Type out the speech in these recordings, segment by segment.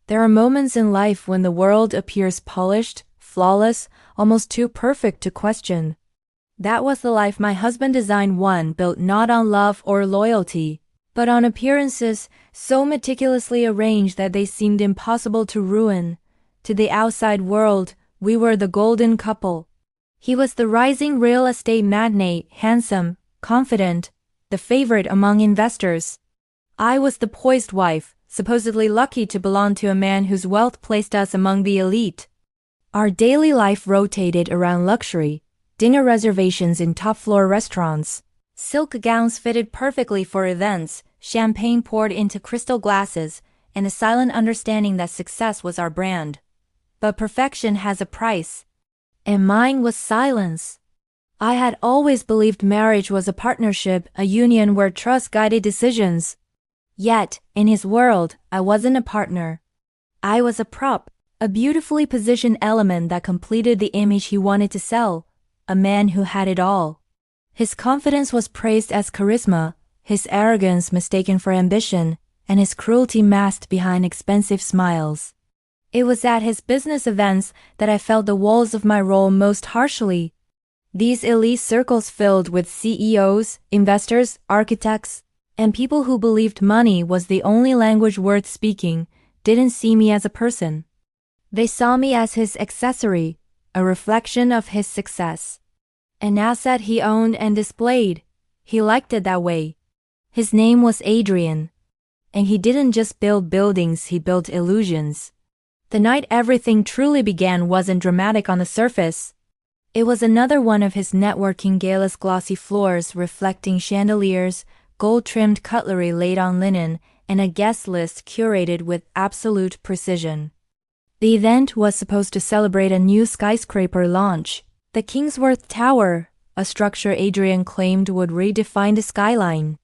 There are moments in life when the world appears polished, flawless, almost too perfect to question. That was the life my husband designed, one built not on love or loyalty, but on appearances so meticulously arranged that they seemed impossible to ruin. To the outside world, we were the golden couple. He was the rising real estate magnate, handsome, confident, the favorite among investors. I was the poised wife, supposedly lucky to belong to a man whose wealth placed us among the elite. Our daily life rotated around luxury, dinner reservations in top-floor restaurants, silk gowns fitted perfectly for events, champagne poured into crystal glasses, and a silent understanding that success was our brand. But perfection has a price, and mine was silence. I had always believed marriage was a partnership, a union where trust guided decisions. Yet, in his world, I wasn't a partner. I was a prop, a beautifully positioned element that completed the image he wanted to sell, a man who had it all. His confidence was praised as charisma, his arrogance mistaken for ambition, and his cruelty masked behind expensive smiles. It was at his business events that I felt the walls of my role most harshly. These elite circles filled with CEOs, investors, architects, and people who believed money was the only language worth speaking, didn't see me as a person. They saw me as his accessory, a reflection of his success. An asset he owned and displayed. He liked it that way. His name was Adrian. And he didn't just build buildings, he built illusions. The night everything truly began wasn't dramatic on the surface. It was another one of his networking galas, glossy floors reflecting chandeliers, gold-trimmed cutlery laid on linen, and a guest list curated with absolute precision. The event was supposed to celebrate a new skyscraper launch, the Kingsworth Tower, a structure Adrian claimed would redefine the skyline.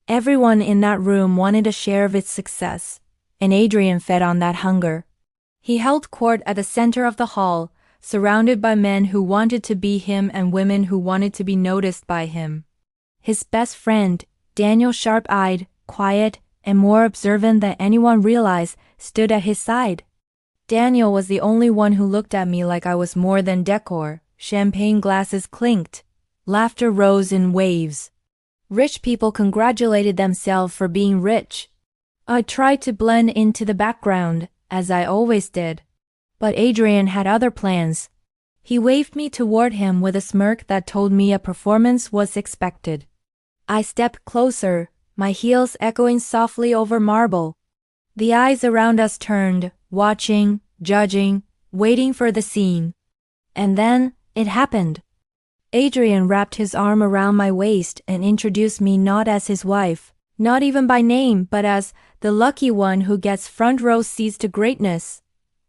Everyone in that room wanted a share of its success, and Adrian fed on that hunger. He held court at the center of the hall, surrounded by men who wanted to be him and women who wanted to be noticed by him. His best friend, Daniel, sharp-eyed, quiet, and more observant than anyone realized, stood at his side. Daniel was the only one who looked at me like I was more than decor. Champagne glasses clinked. Laughter rose in waves. Rich people congratulated themselves for being rich. I tried to blend into the background, as I always did. But Adrian had other plans. He waved me toward him with a smirk that told me a performance was expected. I stepped closer, my heels echoing softly over marble. The eyes around us turned, watching, judging, waiting for the scene. And then, it happened. Adrian wrapped his arm around my waist and introduced me not as his wife, not even by name, but as the lucky one who gets front row seats to greatness.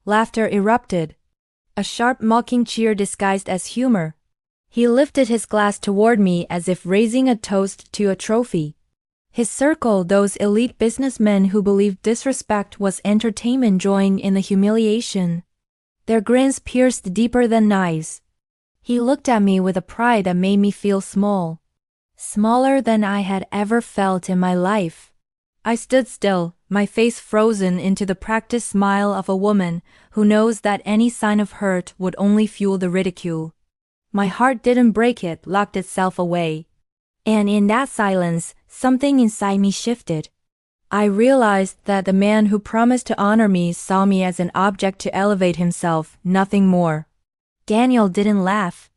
Laughter erupted. A sharp mocking cheer disguised as humor. He lifted his glass toward me as if raising a toast to a trophy. His circle, those elite businessmen who believed disrespect was entertainment, joined in the humiliation. Their grins pierced deeper than knives. He looked at me with a pride that made me feel small. Smaller than I had ever felt in my life. I stood still, my face frozen into the practiced smile of a woman who knows that any sign of hurt would only fuel the ridicule. My heart didn't break, it locked itself away. And in that silence, something inside me shifted. I realized that the man who promised to honor me saw me as an object to elevate himself, nothing more. Daniel didn't laugh.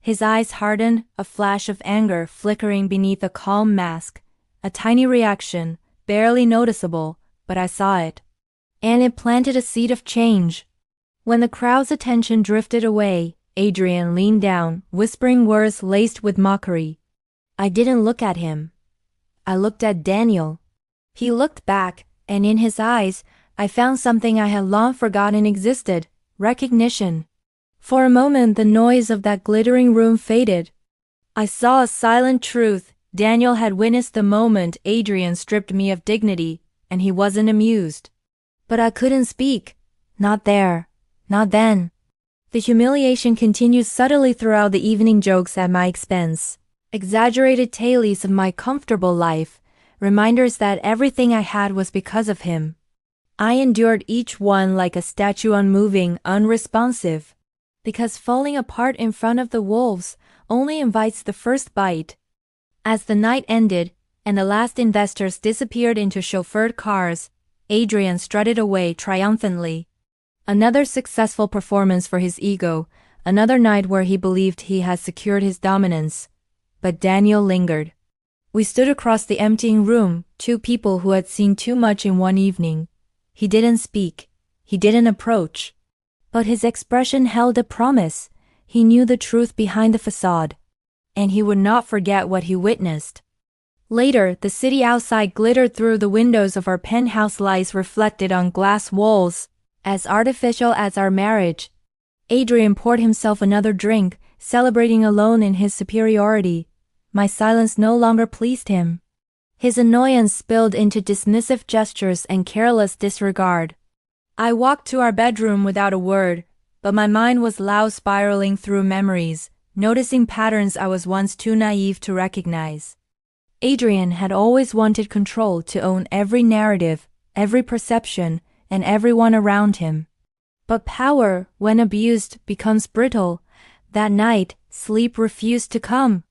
His eyes hardened, a flash of anger flickering beneath a calm mask. A tiny reaction, barely noticeable, but I saw it. And it planted a seed of change. When the crowd's attention drifted away, Adrian leaned down, whispering words laced with mockery. I didn't look at him. I looked at Daniel. He looked back, and in his eyes, I found something I had long forgotten existed, recognition. For a moment the noise of that glittering room faded. I saw a silent truth. Daniel had witnessed the moment Adrian stripped me of dignity, and he wasn't amused. But I couldn't speak. Not there. Not then. The humiliation continued subtly throughout the evening, jokes at my expense, exaggerated tales of my comfortable life, reminders that everything I had was because of him. I endured each one like a statue, unmoving, unresponsive. Because falling apart in front of the wolves only invites the first bite. As the night ended, and the last investors disappeared into chauffeured cars, Adrian strutted away triumphantly. Another successful performance for his ego, another night where he believed he had secured his dominance. But Daniel lingered. We stood across the emptying room, two people who had seen too much in one evening. He didn't speak. He didn't approach. But his expression held a promise. He knew the truth behind the facade. And he would not forget what he witnessed. Later, the city outside glittered through the windows of our penthouse, lights reflected on glass walls, as artificial as our marriage. Adrian poured himself another drink, celebrating alone in his superiority. My silence no longer pleased him. His annoyance spilled into dismissive gestures and careless disregard. I walked to our bedroom without a word, but my mind was loud, spiraling through memories, noticing patterns I was once too naive to recognize. Adrian had always wanted control, to own every narrative, every perception, and everyone around him. But power, when abused, becomes brittle. That night, sleep refused to come.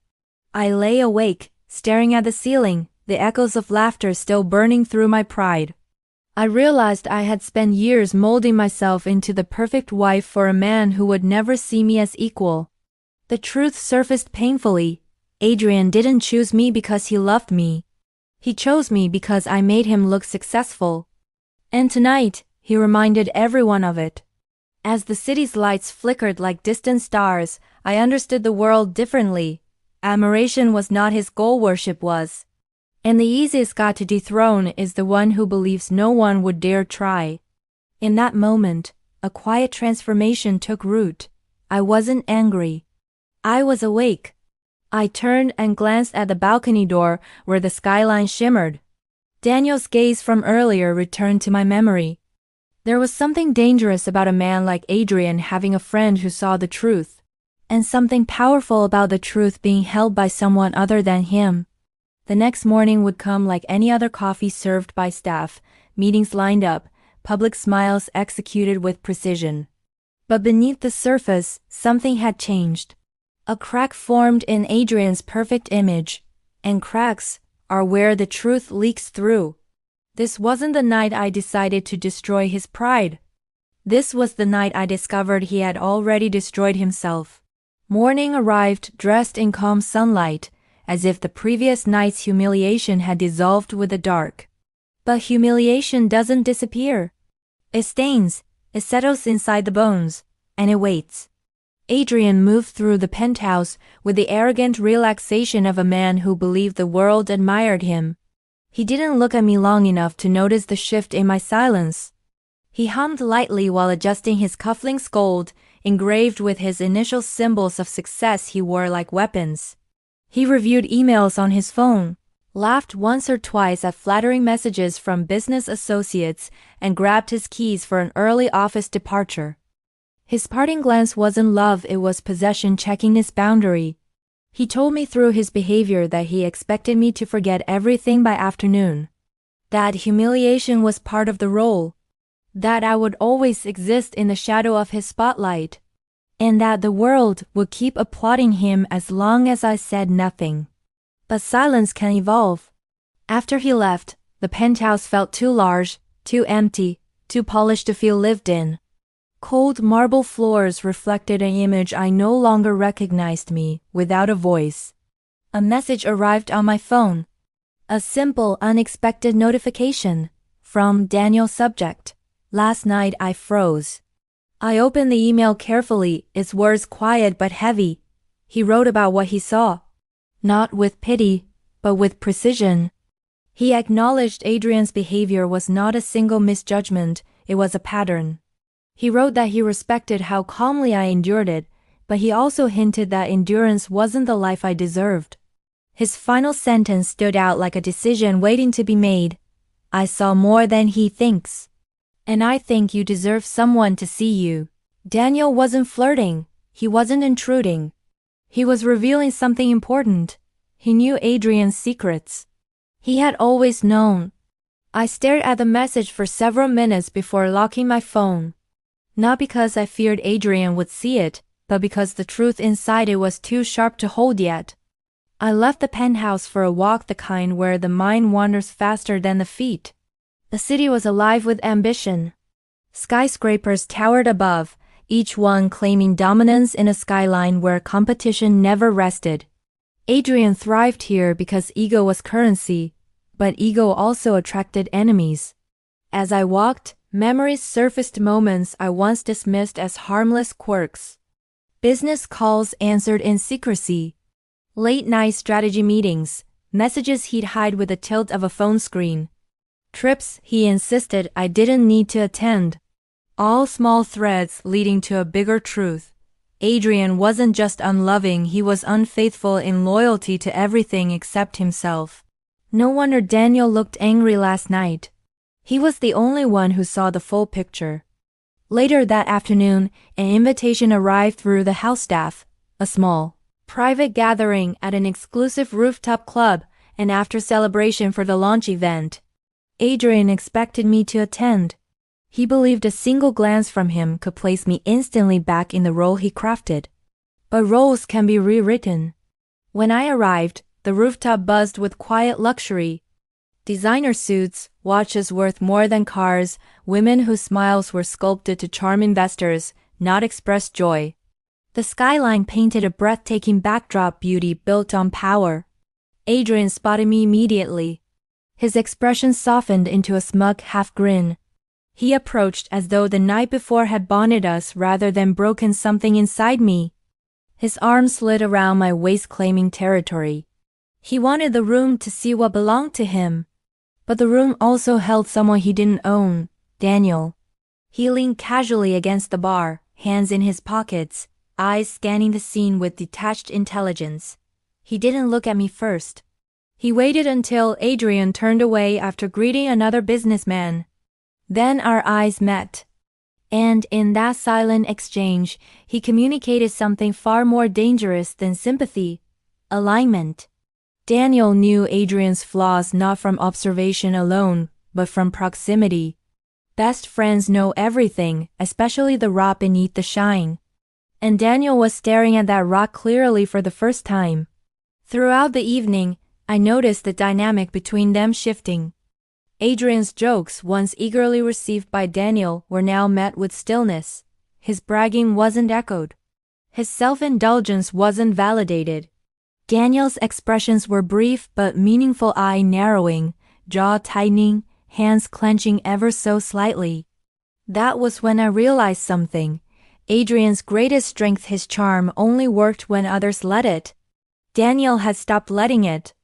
I lay awake, staring at the ceiling, the echoes of laughter still burning through my pride. I realized I had spent years molding myself into the perfect wife for a man who would never see me as equal. The truth surfaced painfully. Adrian didn't choose me because he loved me. He chose me because I made him look successful. And tonight, he reminded everyone of it. As the city's lights flickered like distant stars, I understood the world differently. Admiration was not his goal, worship was. And the easiest god to dethrone is the one who believes no one would dare try. In that moment, a quiet transformation took root. I wasn't angry. I was awake. I turned and glanced at the balcony door where the skyline shimmered. Daniel's gaze from earlier returned to my memory. There was something dangerous about a man like Adrian having a friend who saw the truth, and something powerful about the truth being held by someone other than him. The next morning would come like any other, coffee served by staff, meetings lined up, public smiles executed with precision. But beneath the surface, something had changed. A crack formed in Adrian's perfect image, and cracks are where the truth leaks through. This wasn't the night I decided to destroy his pride. This was the night I discovered he had already destroyed himself. Morning arrived, dressed in calm sunlight, as if the previous night's humiliation had dissolved with the dark. But humiliation doesn't disappear. It stains, it settles inside the bones, and it waits. Adrian moved through the penthouse with the arrogant relaxation of a man who believed the world admired him. He didn't look at me long enough to notice the shift in my silence. He hummed lightly while adjusting his cufflinks, gold, engraved with his initial symbols of success he wore like weapons. He reviewed emails on his phone, laughed once or twice at flattering messages from business associates, and grabbed his keys for an early office departure. His parting glance wasn't love, it was possession checking his boundary. He told me through his behavior that he expected me to forget everything by afternoon. That humiliation was part of the role. That I would always exist in the shadow of his spotlight. And that the world would keep applauding him as long as I said nothing. But silence can evolve. After he left, the penthouse felt too large, too empty, too polished to feel lived in. Cold marble floors reflected an image I no longer recognized, me, without a voice. A message arrived on my phone. A simple, unexpected notification. From Daniel, subject. Last night I froze. I opened the email carefully, its words quiet but heavy. He wrote about what he saw. Not with pity, but with precision. He acknowledged Adrian's behavior was not a single misjudgment, it was a pattern. He wrote that he respected how calmly I endured it, but he also hinted that endurance wasn't the life I deserved. His final sentence stood out like a decision waiting to be made. I saw more than he thinks. And I think you deserve someone to see you. Daniel wasn't flirting. He wasn't intruding. He was revealing something important. He knew Adrian's secrets. He had always known. I stared at the message for several minutes before locking my phone. Not because I feared Adrian would see it, but because the truth inside it was too sharp to hold yet. I left the penthouse for a walk, the kind where the mind wanders faster than the feet. The city was alive with ambition. Skyscrapers towered above, each one claiming dominance in a skyline where competition never rested. Adrian thrived here because ego was currency, but ego also attracted enemies. As I walked, memories surfaced, moments I once dismissed as harmless quirks. Business calls answered in secrecy. Late-night strategy meetings, messages he'd hide with the tilt of a phone screen. Trips he insisted I didn't need to attend. All small threads leading to a bigger truth. Adrian wasn't just unloving, he was unfaithful in loyalty to everything except himself. No wonder Daniel looked angry last night. He was the only one who saw the full picture. Later that afternoon, an invitation arrived through the house staff, a small, private gathering at an exclusive rooftop club, an after-celebration for the launch event. Adrian expected me to attend. He believed a single glance from him could place me instantly back in the role he crafted. But roles can be rewritten. When I arrived, the rooftop buzzed with quiet luxury. Designer suits, watches worth more than cars, women whose smiles were sculpted to charm investors, not express joy. The skyline painted a breathtaking backdrop, beauty built on power. Adrian spotted me immediately. His expression softened into a smug half-grin. He approached as though the night before had bonded us rather than broken something inside me. His arm slid around my waist, claiming territory. He wanted the room to see what belonged to him. But the room also held someone he didn't own, Daniel. He leaned casually against the bar, hands in his pockets, eyes scanning the scene with detached intelligence. He didn't look at me first. He waited until Adrian turned away after greeting another businessman. Then our eyes met. And in that silent exchange, he communicated something far more dangerous than sympathy: alignment. Daniel knew Adrian's flaws not from observation alone, but from proximity. Best friends know everything, especially the rock beneath the shine. And Daniel was staring at that rock clearly for the first time. Throughout the evening, I noticed the dynamic between them shifting. Adrian's jokes, once eagerly received by Daniel, were now met with stillness. His bragging wasn't echoed. His self-indulgence wasn't validated. Daniel's expressions were brief but meaningful, eye narrowing, jaw tightening, hands clenching ever so slightly. That was when I realized something. Adrian's greatest strength, his charm, only worked when others let it. Daniel had stopped letting it.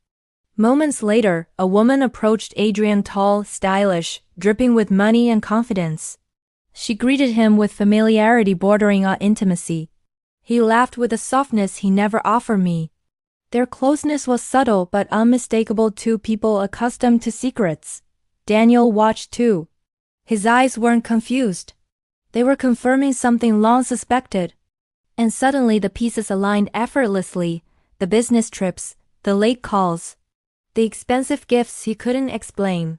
Moments later, a woman approached Adrian, tall, stylish, dripping with money and confidence. She greeted him with familiarity bordering on intimacy. He laughed with a softness he never offered me. Their closeness was subtle but unmistakable to people accustomed to secrets. Daniel watched too. His eyes weren't confused. They were confirming something long suspected. And suddenly the pieces aligned effortlessly, the business trips, the late calls, the expensive gifts he couldn't explain.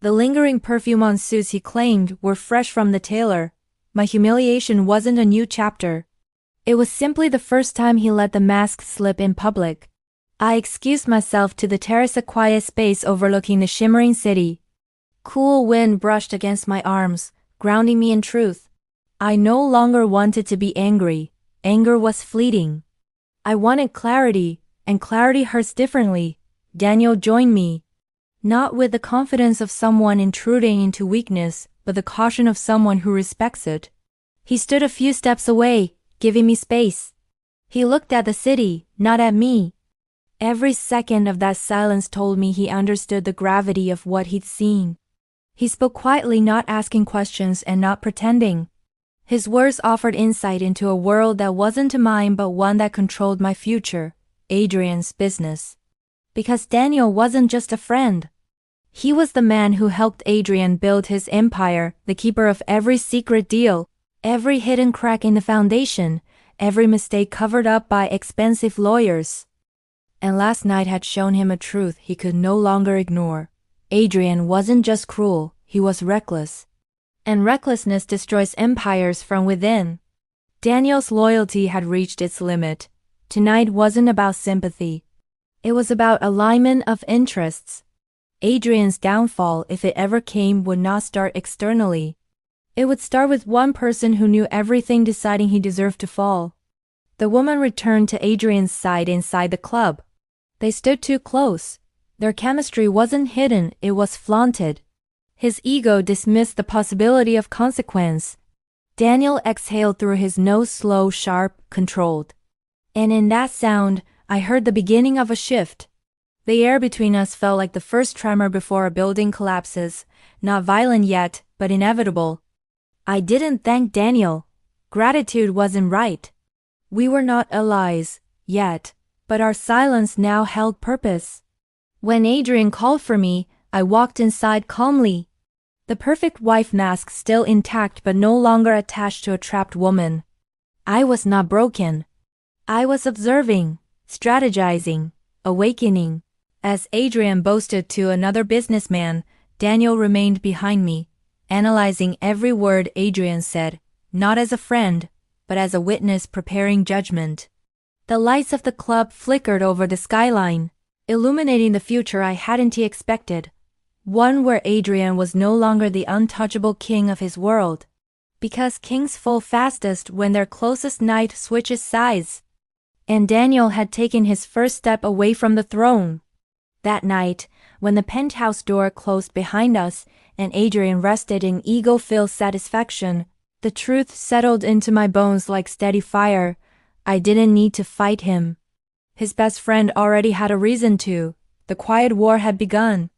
The lingering perfume on suits he claimed were fresh from the tailor. My humiliation wasn't a new chapter. It was simply the first time he let the mask slip in public. I excused myself to the terrace, a quiet space overlooking the shimmering city. Cool wind brushed against my arms, grounding me in truth. I no longer wanted to be angry. Anger was fleeting. I wanted clarity, and clarity hurts differently. Daniel joined me. Not with the confidence of someone intruding into weakness, but the caution of someone who respects it. He stood a few steps away, giving me space. He looked at the city, not at me. Every second of that silence told me he understood the gravity of what he'd seen. He spoke quietly, not asking questions and not pretending. His words offered insight into a world that wasn't mine but one that controlled my future, Adrian's business. Because Daniel wasn't just a friend. He was the man who helped Adrian build his empire, the keeper of every secret deal, every hidden crack in the foundation, every mistake covered up by expensive lawyers. And last night had shown him a truth he could no longer ignore. Adrian wasn't just cruel, he was reckless. And recklessness destroys empires from within. Daniel's loyalty had reached its limit. Tonight wasn't about sympathy. It was about alignment of interests. Adrian's downfall, if it ever came, would not start externally. It would start with one person who knew everything deciding he deserved to fall. The woman returned to Adrian's side inside the club. They stood too close. Their chemistry wasn't hidden, it was flaunted. His ego dismissed the possibility of consequence. Daniel exhaled through his nose, slow, sharp, controlled. And in that sound, I heard the beginning of a shift. The air between us felt like the first tremor before a building collapses, not violent yet, but inevitable. I didn't thank Daniel. Gratitude wasn't right. We were not allies, yet, but our silence now held purpose. When Adrian called for me, I walked inside calmly. The perfect wife mask still intact but no longer attached to a trapped woman. I was not broken. I was observing, strategizing, awakening. As Adrian boasted to another businessman, Daniel remained behind me, analyzing every word Adrian said, not as a friend, but as a witness preparing judgment. The lights of the club flickered over the skyline, illuminating the future I hadn't expected. One where Adrian was no longer the untouchable king of his world. Because kings fall fastest when their closest knight switches sides. And Daniel had taken his first step away from the throne. That night, when the penthouse door closed behind us and Adrian rested in ego-filled satisfaction, the truth settled into my bones like steady fire. I didn't need to fight him. His best friend already had a reason to. The quiet war had begun.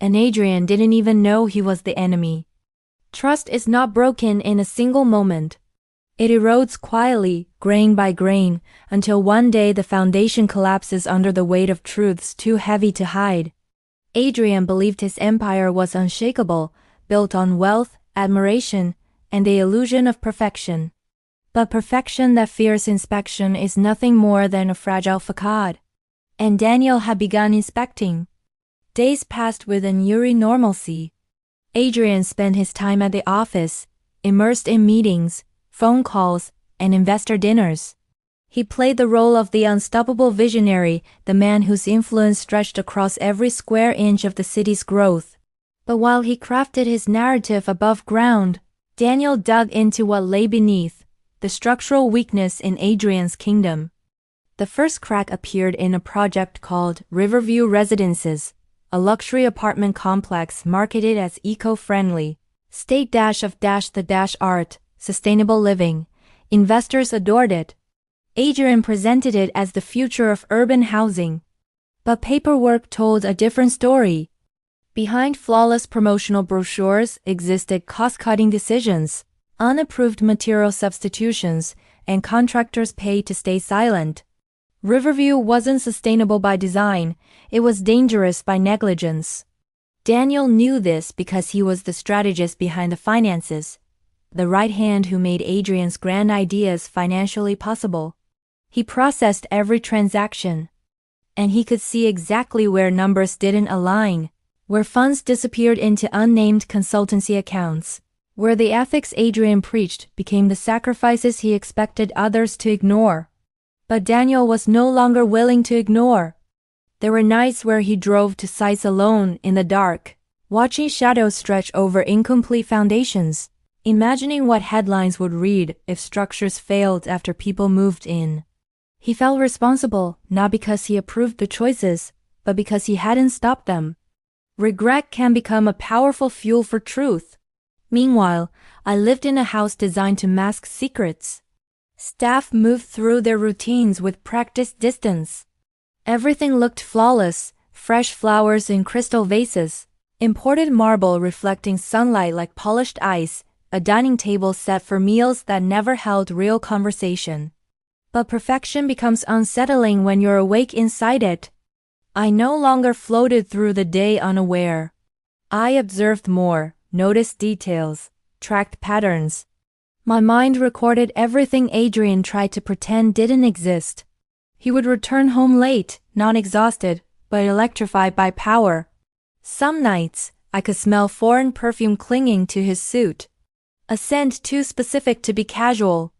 And Adrian didn't even know he was the enemy. Trust is not broken in a single moment. It erodes quietly, grain by grain, until one day the foundation collapses under the weight of truths too heavy to hide. Adrian believed his empire was unshakable, built on wealth, admiration, and the illusion of perfection. But perfection that fears inspection is nothing more than a fragile facade. And Daniel had begun inspecting. Days passed with an eerie normalcy. Adrian spent his time at the office, immersed in meetings, phone calls, and investor dinners. He played the role of the unstoppable visionary, the man whose influence stretched across every square inch of the city's growth. But while he crafted his narrative above ground, Daniel dug into what lay beneath, the structural weakness in Adrian's kingdom. The first crack appeared in a project called Riverview Residences, a luxury apartment complex marketed as eco-friendly, state-of-the-art, sustainable living. Investors adored it. Adrian presented it as the future of urban housing. But paperwork told a different story. Behind flawless promotional brochures existed cost-cutting decisions, unapproved material substitutions, and contractors paid to stay silent. Riverview wasn't sustainable by design, it was dangerous by negligence. Daniel knew this because he was the strategist behind the finances, the right hand who made Adrian's grand ideas financially possible. He processed every transaction. And he could see exactly where numbers didn't align, where funds disappeared into unnamed consultancy accounts, where the ethics Adrian preached became the sacrifices he expected others to ignore. But Daniel was no longer willing to ignore. There were nights where he drove to sites alone in the dark, watching shadows stretch over incomplete foundations, imagining what headlines would read if structures failed after people moved in. He felt responsible, not because he approved the choices, but because he hadn't stopped them. Regret can become a powerful fuel for truth. Meanwhile, I lived in a house designed to mask secrets. Staff moved through their routines with practiced distance. Everything looked flawless, fresh flowers in crystal vases, imported marble reflecting sunlight like polished ice, a dining table set for meals that never held real conversation. But perfection becomes unsettling when you're awake inside it. I no longer floated through the day unaware. I observed more, noticed details, tracked patterns. My mind recorded everything Adrian tried to pretend didn't exist. He would return home late, not exhausted, but electrified by power. Some nights, I could smell foreign perfume clinging to his suit. A scent too specific to be casual.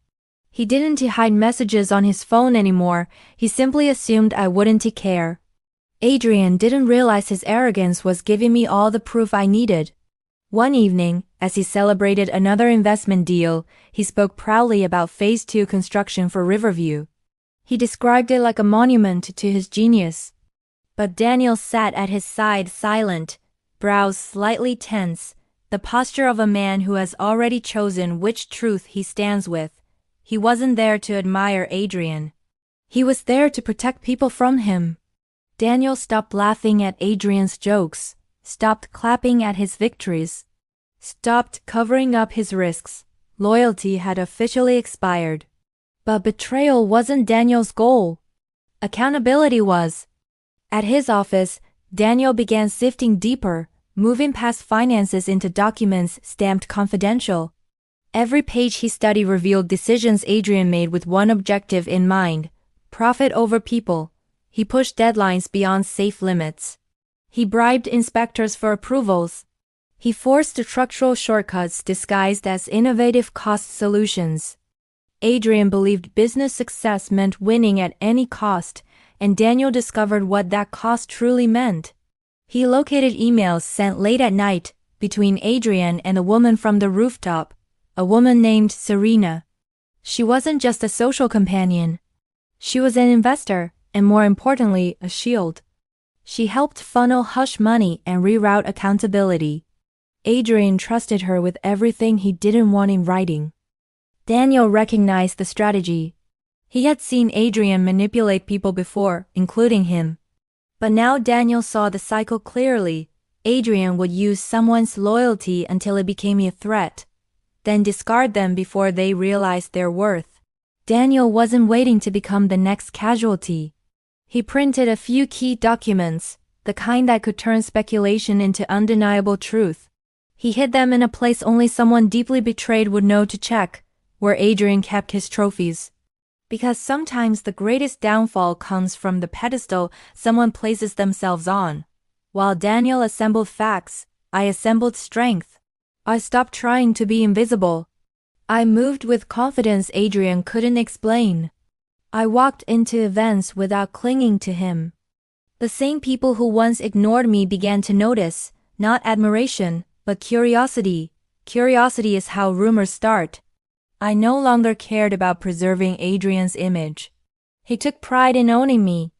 He didn't hide messages on his phone anymore, he simply assumed I wouldn't care. Adrian didn't realize his arrogance was giving me all the proof I needed. One evening, as he celebrated another investment deal, he spoke proudly about Phase 2 construction for Riverview. He described it like a monument to his genius. But Daniel sat at his side silent, brows slightly tense, the posture of a man who has already chosen which truth he stands with. He wasn't there to admire Adrian. He was there to protect people from him. Daniel stopped laughing at Adrian's jokes, stopped clapping at his victories, stopped covering up his risks. Loyalty had officially expired. But betrayal wasn't Daniel's goal. Accountability was. At his office, Daniel began sifting deeper, moving past finances into documents stamped confidential. Every page he studied revealed decisions Adrian made with one objective in mind: profit over people. He pushed deadlines beyond safe limits. He bribed inspectors for approvals. He forced structural shortcuts disguised as innovative cost solutions. Adrian believed business success meant winning at any cost, and Daniel discovered what that cost truly meant. He located emails sent late at night between Adrian and a woman from the rooftop, a woman named Serena. She wasn't just a social companion. She was an investor, and more importantly, a shield. She helped funnel hush money and reroute accountability. Adrian trusted her with everything he didn't want in writing. Daniel recognized the strategy. He had seen Adrian manipulate people before, including him. But now Daniel saw the cycle clearly. Adrian would use someone's loyalty until it became a threat, then discard them before they realized their worth. Daniel wasn't waiting to become the next casualty. He printed a few key documents, the kind that could turn speculation into undeniable truth. He hid them in a place only someone deeply betrayed would know to check, where Adrian kept his trophies. Because sometimes the greatest downfall comes from the pedestal someone places themselves on. While Daniel assembled facts, I assembled strength. I stopped trying to be invisible. I moved with confidence Adrian couldn't explain. I walked into events without clinging to him. The same people who once ignored me began to notice, not admiration, but curiosity. Curiosity is how rumors start. I no longer cared about preserving Adrian's image. He took pride in owning me.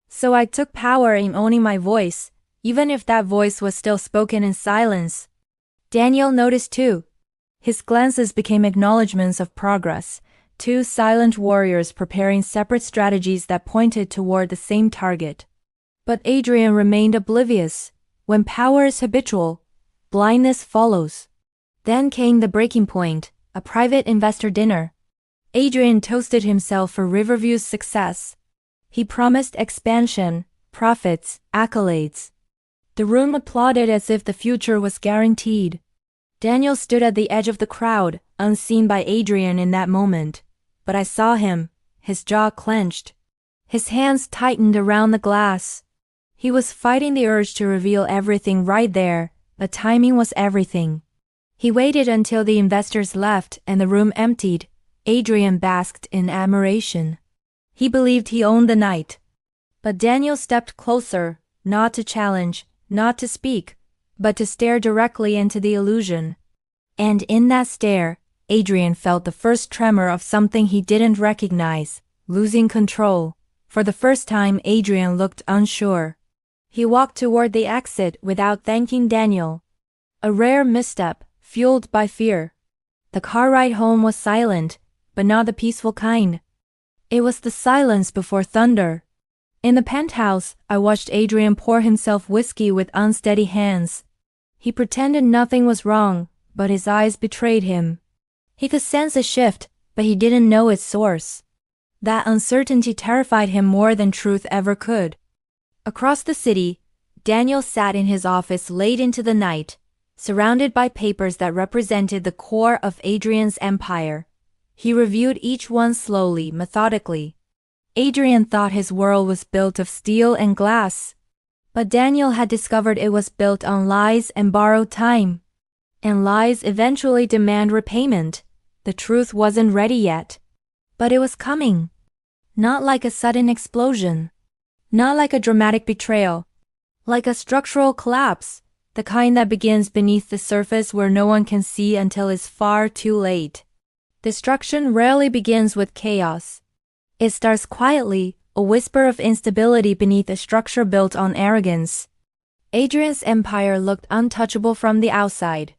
So I took power in owning my voice, even if that voice was still spoken in silence. Daniel noticed too. His glances became acknowledgments of progress, two silent warriors preparing separate strategies that pointed toward the same target. But Adrian remained oblivious. When power is habitual, blindness follows. Then came the breaking point, a private investor dinner. Adrian toasted himself for Riverview's success. He promised expansion, profits, accolades. The room applauded as if the future was guaranteed. Daniel stood at the edge of the crowd, unseen by Adrian in that moment. But I saw him, his jaw clenched. His hands tightened around the glass. He was fighting the urge to reveal everything right there, but timing was everything. He waited until the investors left and the room emptied. Adrian basked in admiration. He believed he owned the night. But Daniel stepped closer, not to challenge, not to speak, but to stare directly into the illusion. And in that stare, Adrian felt the first tremor of something he didn't recognize, losing control. For the first time, Adrian looked unsure. He walked toward the exit without thanking Daniel. A rare misstep, fueled by fear. The car ride home was silent, but not the peaceful kind. It was the silence before thunder. In the penthouse, I watched Adrian pour himself whiskey with unsteady hands. He pretended nothing was wrong, but his eyes betrayed him. He could sense a shift, but he didn't know its source. That uncertainty terrified him more than truth ever could. Across the city, Daniel sat in his office late into the night, surrounded by papers that represented the core of Adrian's empire. He reviewed each one slowly, methodically. Adrian thought his world was built of steel and glass. But Daniel had discovered it was built on lies and borrowed time. And lies eventually demand repayment. The truth wasn't ready yet. But it was coming. Not like a sudden explosion. Not like a dramatic betrayal. Like a structural collapse, the kind that begins beneath the surface where no one can see until it's far too late. Destruction rarely begins with chaos. It starts quietly, a whisper of instability beneath a structure built on arrogance. Adrian's empire looked untouchable from the outside.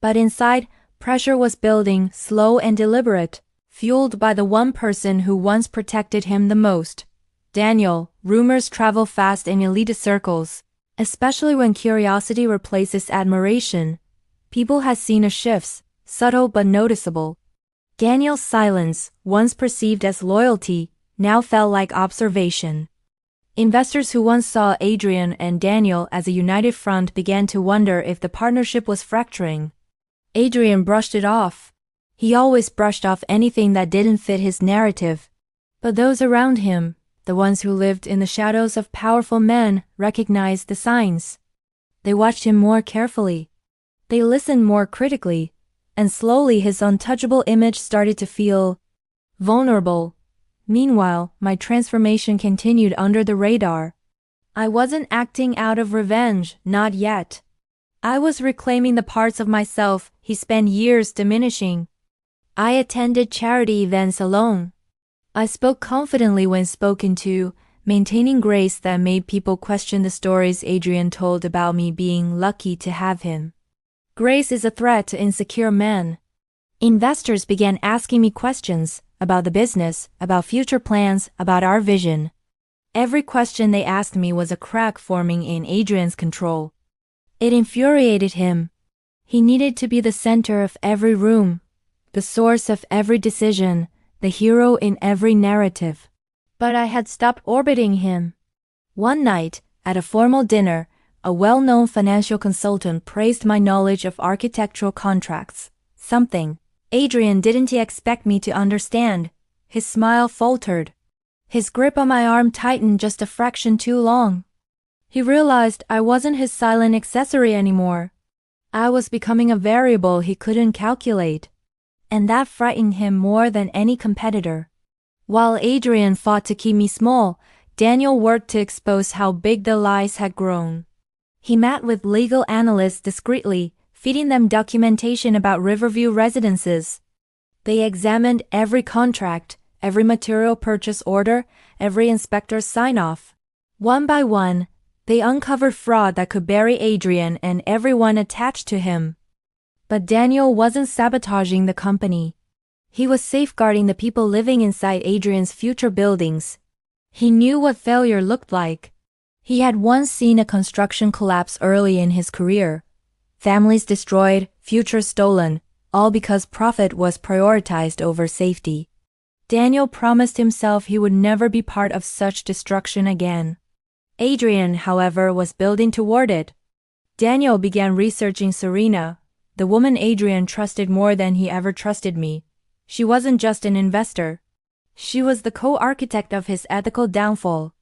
But inside, pressure was building, slow and deliberate, fueled by the one person who once protected him the most. Daniel. Rumors travel fast in elite circles, especially when curiosity replaces admiration. People had seen a shift, subtle but noticeable. Daniel's silence, once perceived as loyalty, now felt like observation. Investors who once saw Adrian and Daniel as a united front began to wonder if the partnership was fracturing. Adrian brushed it off. He always brushed off anything that didn't fit his narrative. But those around him, the ones who lived in the shadows of powerful men, recognized the signs. They watched him more carefully. They listened more critically, and slowly his untouchable image started to feel vulnerable. Meanwhile, my transformation continued under the radar. I wasn't acting out of revenge, not yet. I was reclaiming the parts of myself he spent years diminishing. I attended charity events alone. I spoke confidently when spoken to, maintaining grace that made people question the stories Adrian told about me being lucky to have him. Grace is a threat to insecure men. Investors began asking me questions about the business, about future plans, about our vision. Every question they asked me was a crack forming in Adrian's control. It infuriated him. He needed to be the center of every room, the source of every decision, the hero in every narrative. But I had stopped orbiting him. One night, at a formal dinner, a well-known financial consultant praised my knowledge of architectural contracts, something Adrian didn't expect me to understand. His smile faltered. His grip on my arm tightened just a fraction too long. He realized I wasn't his silent accessory anymore. I was becoming a variable he couldn't calculate. And that frightened him more than any competitor. While Adrian fought to keep me small, Daniel worked to expose how big the lies had grown. He met with legal analysts discreetly, feeding them documentation about Riverview residences. They examined every contract, every material purchase order, every inspector's sign-off. One by one, they uncovered fraud that could bury Adrian and everyone attached to him. But Daniel wasn't sabotaging the company. He was safeguarding the people living inside Adrian's future buildings. He knew what failure looked like. He had once seen a construction collapse early in his career. Families destroyed, futures stolen, all because profit was prioritized over safety. Daniel promised himself he would never be part of such destruction again. Adrian, however, was building toward it. Daniel began researching Serena, the woman Adrian trusted more than he ever trusted me. She wasn't just an investor. She was the co-architect of his ethical downfall.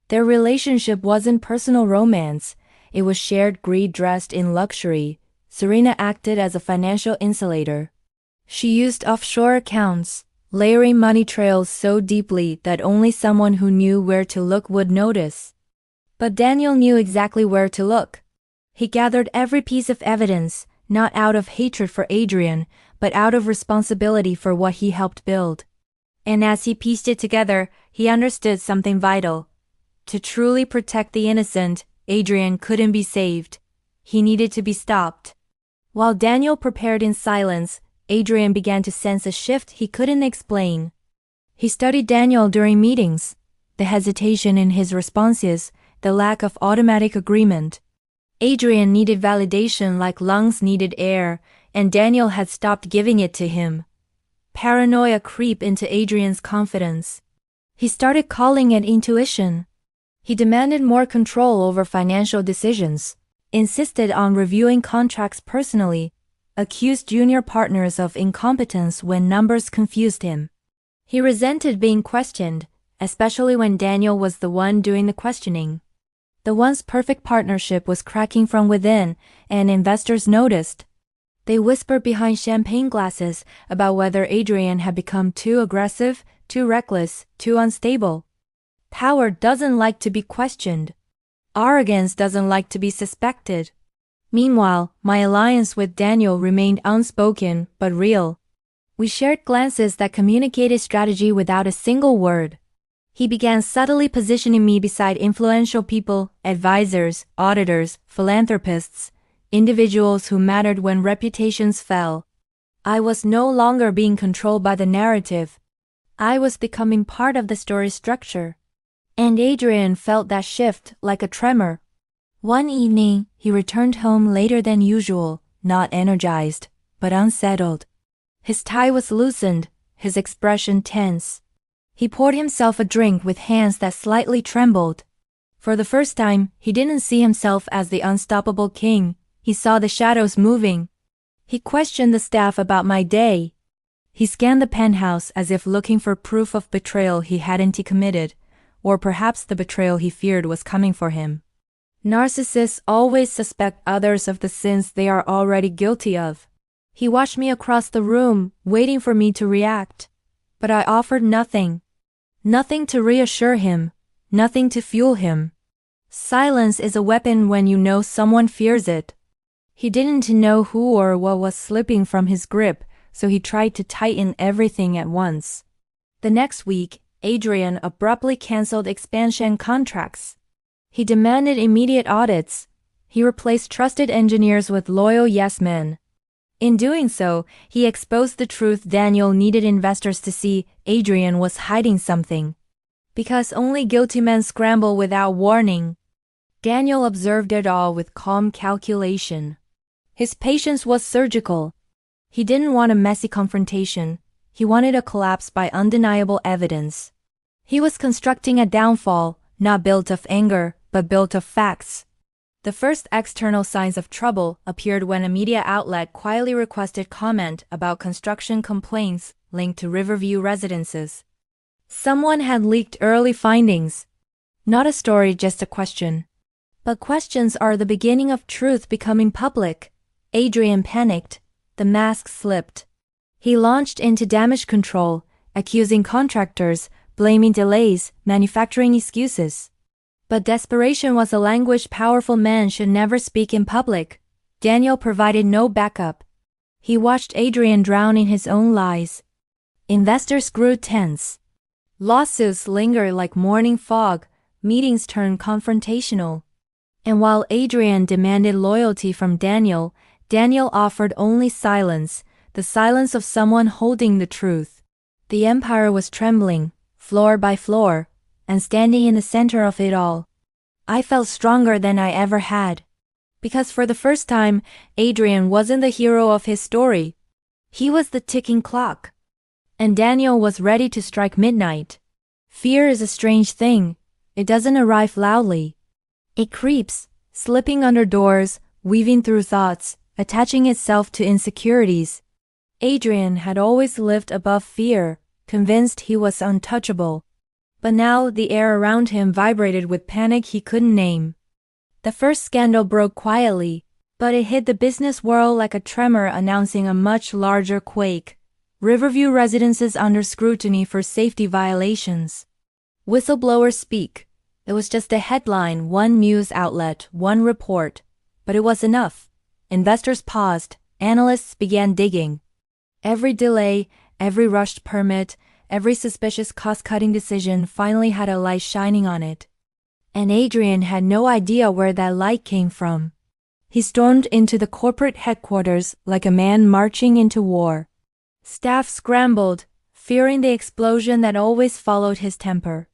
Their relationship wasn't personal romance. It was shared greed dressed in luxury. Serena acted as a financial insulator. She used offshore accounts, layering money trails so deeply that only someone who knew where to look would notice. But Daniel knew exactly where to look. He gathered every piece of evidence, not out of hatred for Adrian, but out of responsibility for what he helped build. And as he pieced it together, he understood something vital. To truly protect the innocent, Adrian couldn't be saved. He needed to be stopped. While Daniel prepared in silence, Adrian began to sense a shift he couldn't explain. He studied Daniel during meetings, the hesitation in his responses, the lack of automatic agreement. Adrian needed validation like lungs needed air, and Daniel had stopped giving it to him. Paranoia crept into Adrian's confidence. He started calling it intuition. He demanded more control over financial decisions, insisted on reviewing contracts personally, accused junior partners of incompetence when numbers confused him. He resented being questioned, especially when Daniel was the one doing the questioning. The once perfect partnership was cracking from within, and investors noticed. They whispered behind champagne glasses about whether Adrian had become too aggressive, too reckless, too unstable. Power doesn't like to be questioned. Arrogance doesn't like to be suspected. Meanwhile, my alliance with Daniel remained unspoken but real. We shared glances that communicated strategy without a single word. He began subtly positioning me beside influential people, advisors, auditors, philanthropists, individuals who mattered when reputations fell. I was no longer being controlled by the narrative. I was becoming part of the story structure. And Adrian felt that shift like a tremor. One evening, he returned home later than usual, not energized, but unsettled. His tie was loosened, his expression tense. He poured himself a drink with hands that slightly trembled. For the first time, he didn't see himself as the unstoppable king. He saw the shadows moving. He questioned the staff about my day. He scanned the penthouse as if looking for proof of betrayal he hadn't committed, or perhaps the betrayal he feared was coming for him. Narcissists always suspect others of the sins they are already guilty of. He watched me across the room, waiting for me to react. But I offered nothing. Nothing to reassure him, nothing to fuel him. Silence is a weapon when you know someone fears it. He didn't know who or what was slipping from his grip, so he tried to tighten everything at once. The next week, Adrian abruptly canceled expansion contracts. He demanded immediate audits. He replaced trusted engineers with loyal yes-men. In doing so, he exposed the truth Daniel needed investors to see. Adrian was hiding something. Because only guilty men scramble without warning. Daniel observed it all with calm calculation. His patience was surgical. He didn't want a messy confrontation. He wanted a collapse by undeniable evidence. He was constructing a downfall, not built of anger, but built of facts. The first external signs of trouble appeared when a media outlet quietly requested comment about construction complaints linked to Riverview residences. Someone had leaked early findings. Not a story, just a question. But questions are the beginning of truth becoming public. Adrian panicked. The mask slipped. He launched into damage control, accusing contractors, blaming delays, manufacturing excuses. But desperation was a language powerful men should never speak in public. Daniel provided no backup. He watched Adrian drown in his own lies. Investors grew tense. Lawsuits lingered like morning fog. Meetings turned confrontational. And while Adrian demanded loyalty from Daniel, Daniel offered only silence, the silence of someone holding the truth. The empire was trembling, floor by floor, and standing in the center of it all. I felt stronger than I ever had. Because for the first time, Adrian wasn't the hero of his story. He was the ticking clock. And Daniel was ready to strike midnight. Fear is a strange thing. It doesn't arrive loudly. It creeps, slipping under doors, weaving through thoughts, attaching itself to insecurities. Adrian had always lived above fear, convinced he was untouchable. But now the air around him vibrated with panic he couldn't name. The first scandal broke quietly, but it hit the business world like a tremor announcing a much larger quake. Riverview residences under scrutiny for safety violations. Whistleblowers speak. It was just a headline, one news outlet, one report. But it was enough. Investors paused. Analysts began digging. Every delay, every rushed permit, every suspicious cost-cutting decision finally had a light shining on it. And Adrian had no idea where that light came from. He stormed into the corporate headquarters like a man marching into war. Staff scrambled, fearing the explosion that always followed his temper.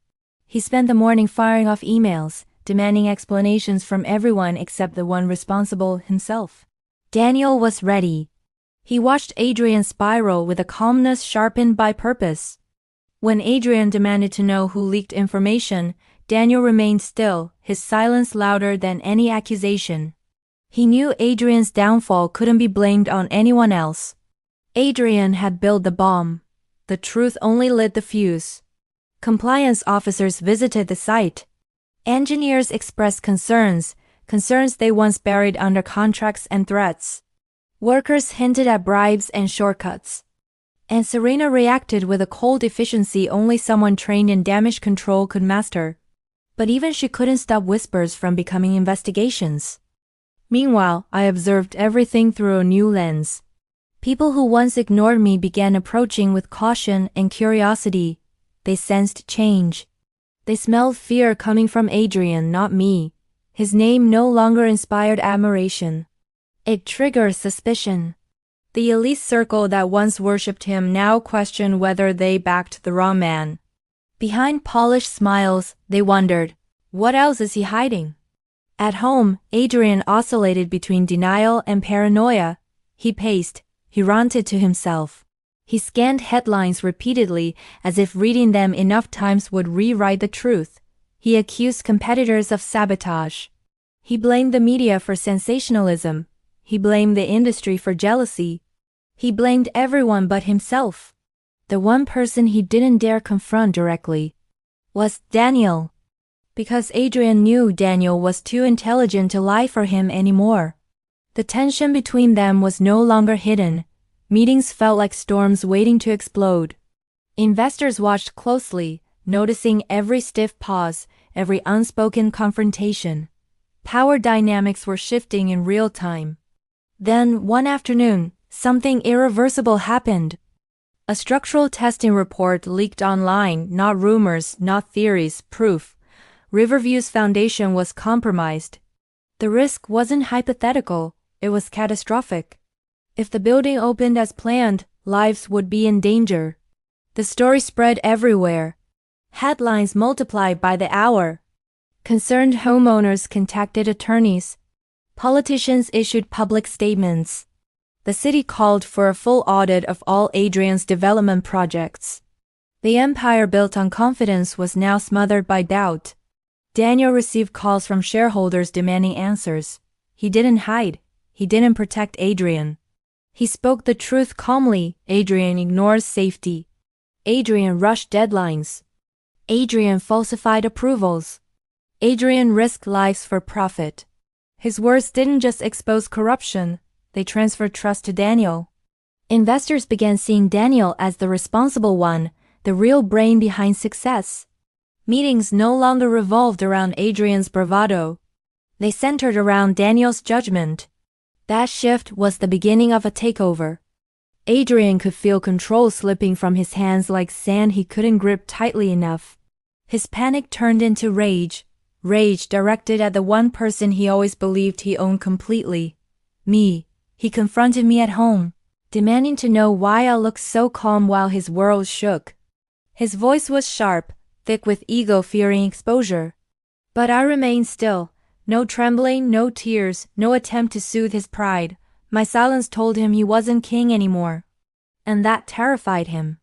He spent the morning firing off emails, demanding explanations from everyone except the one responsible, himself. Daniel was ready. He watched Adrian spiral with a calmness sharpened by purpose. When Adrian demanded to know who leaked information, Daniel remained still, his silence louder than any accusation. He knew Adrian's downfall couldn't be blamed on anyone else. Adrian had built the bomb. The truth only lit the fuse. Compliance officers visited the site. Engineers expressed concerns they once buried under contracts and threats. Workers hinted at bribes and shortcuts. And Serena reacted with a cold efficiency only someone trained in damage control could master. But even she couldn't stop whispers from becoming investigations. Meanwhile, I observed everything through a new lens. People who once ignored me began approaching with caution and curiosity. They sensed change. They smelled fear coming from Adrian, not me. His name no longer inspired admiration. It triggered suspicion. The elite circle that once worshipped him now questioned whether they backed the wrong man. Behind polished smiles, they wondered, what else is he hiding? At home, Adrian oscillated between denial and paranoia. He paced. He ranted to himself. He scanned headlines repeatedly as if reading them enough times would rewrite the truth. He accused competitors of sabotage. He blamed the media for sensationalism. He blamed the industry for jealousy. He blamed everyone but himself. The one person he didn't dare confront directly was Daniel. Because Adrian knew Daniel was too intelligent to lie for him anymore. The tension between them was no longer hidden. Meetings felt like storms waiting to explode. Investors watched closely, noticing every stiff pause, every unspoken confrontation. Power dynamics were shifting in real time. Then, one afternoon, something irreversible happened. A structural testing report leaked online, not rumors, not theories, proof. Riverview's foundation was compromised. The risk wasn't hypothetical, it was catastrophic. If the building opened as planned, lives would be in danger. The story spread everywhere. Headlines multiplied by the hour. Concerned homeowners contacted attorneys. Politicians issued public statements. The city called for a full audit of all Adrian's development projects. The empire built on confidence was now smothered by doubt. Daniel received calls from shareholders demanding answers. He didn't hide. He didn't protect Adrian. He spoke the truth calmly. Adrian ignores safety. Adrian rushed deadlines. Adrian falsified approvals. Adrian risked lives for profit. His words didn't just expose corruption, they transferred trust to Daniel. Investors began seeing Daniel as the responsible one, the real brain behind success. Meetings no longer revolved around Adrian's bravado. They centered around Daniel's judgment. That shift was the beginning of a takeover. Adrian could feel control slipping from his hands like sand he couldn't grip tightly enough. His panic turned into rage. Rage directed at the one person he always believed he owned completely. Me. He confronted me at home, demanding to know why I looked so calm while his world shook. His voice was sharp, thick with ego fearing exposure. But I remained still. No trembling, no tears, no attempt to soothe his pride. My silence told him he wasn't king anymore. And that terrified him.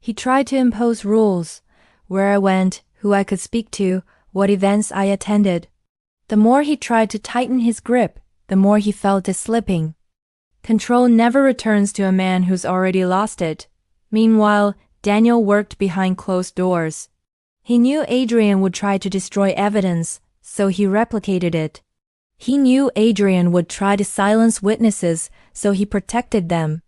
He tried to impose rules. Where I went, who I could speak to, what events I attended. The more he tried to tighten his grip, the more he felt it slipping. Control never returns to a man who's already lost it. Meanwhile, Daniel worked behind closed doors. He knew Adrian would try to destroy evidence, so he replicated it. He knew Adrian would try to silence witnesses, so he protected them.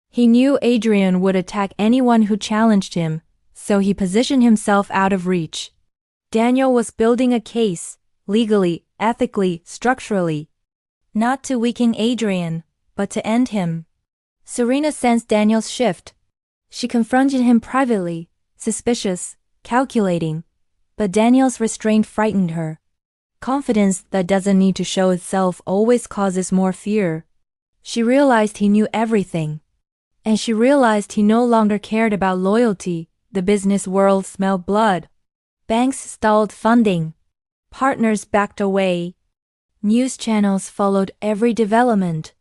He knew Adrian would attack anyone who challenged him, so he positioned himself out of reach. Daniel was building a case, legally, ethically, structurally. Not to weaken Adrian, but to end him. Serena sensed Daniel's shift. She confronted him privately, suspicious, calculating. But Daniel's restraint frightened her. Confidence that doesn't need to show itself always causes more fear. She realized he knew everything. And she realized he no longer cared about loyalty. The business world smelled blood. Banks stalled funding. Partners backed away. News channels followed every development.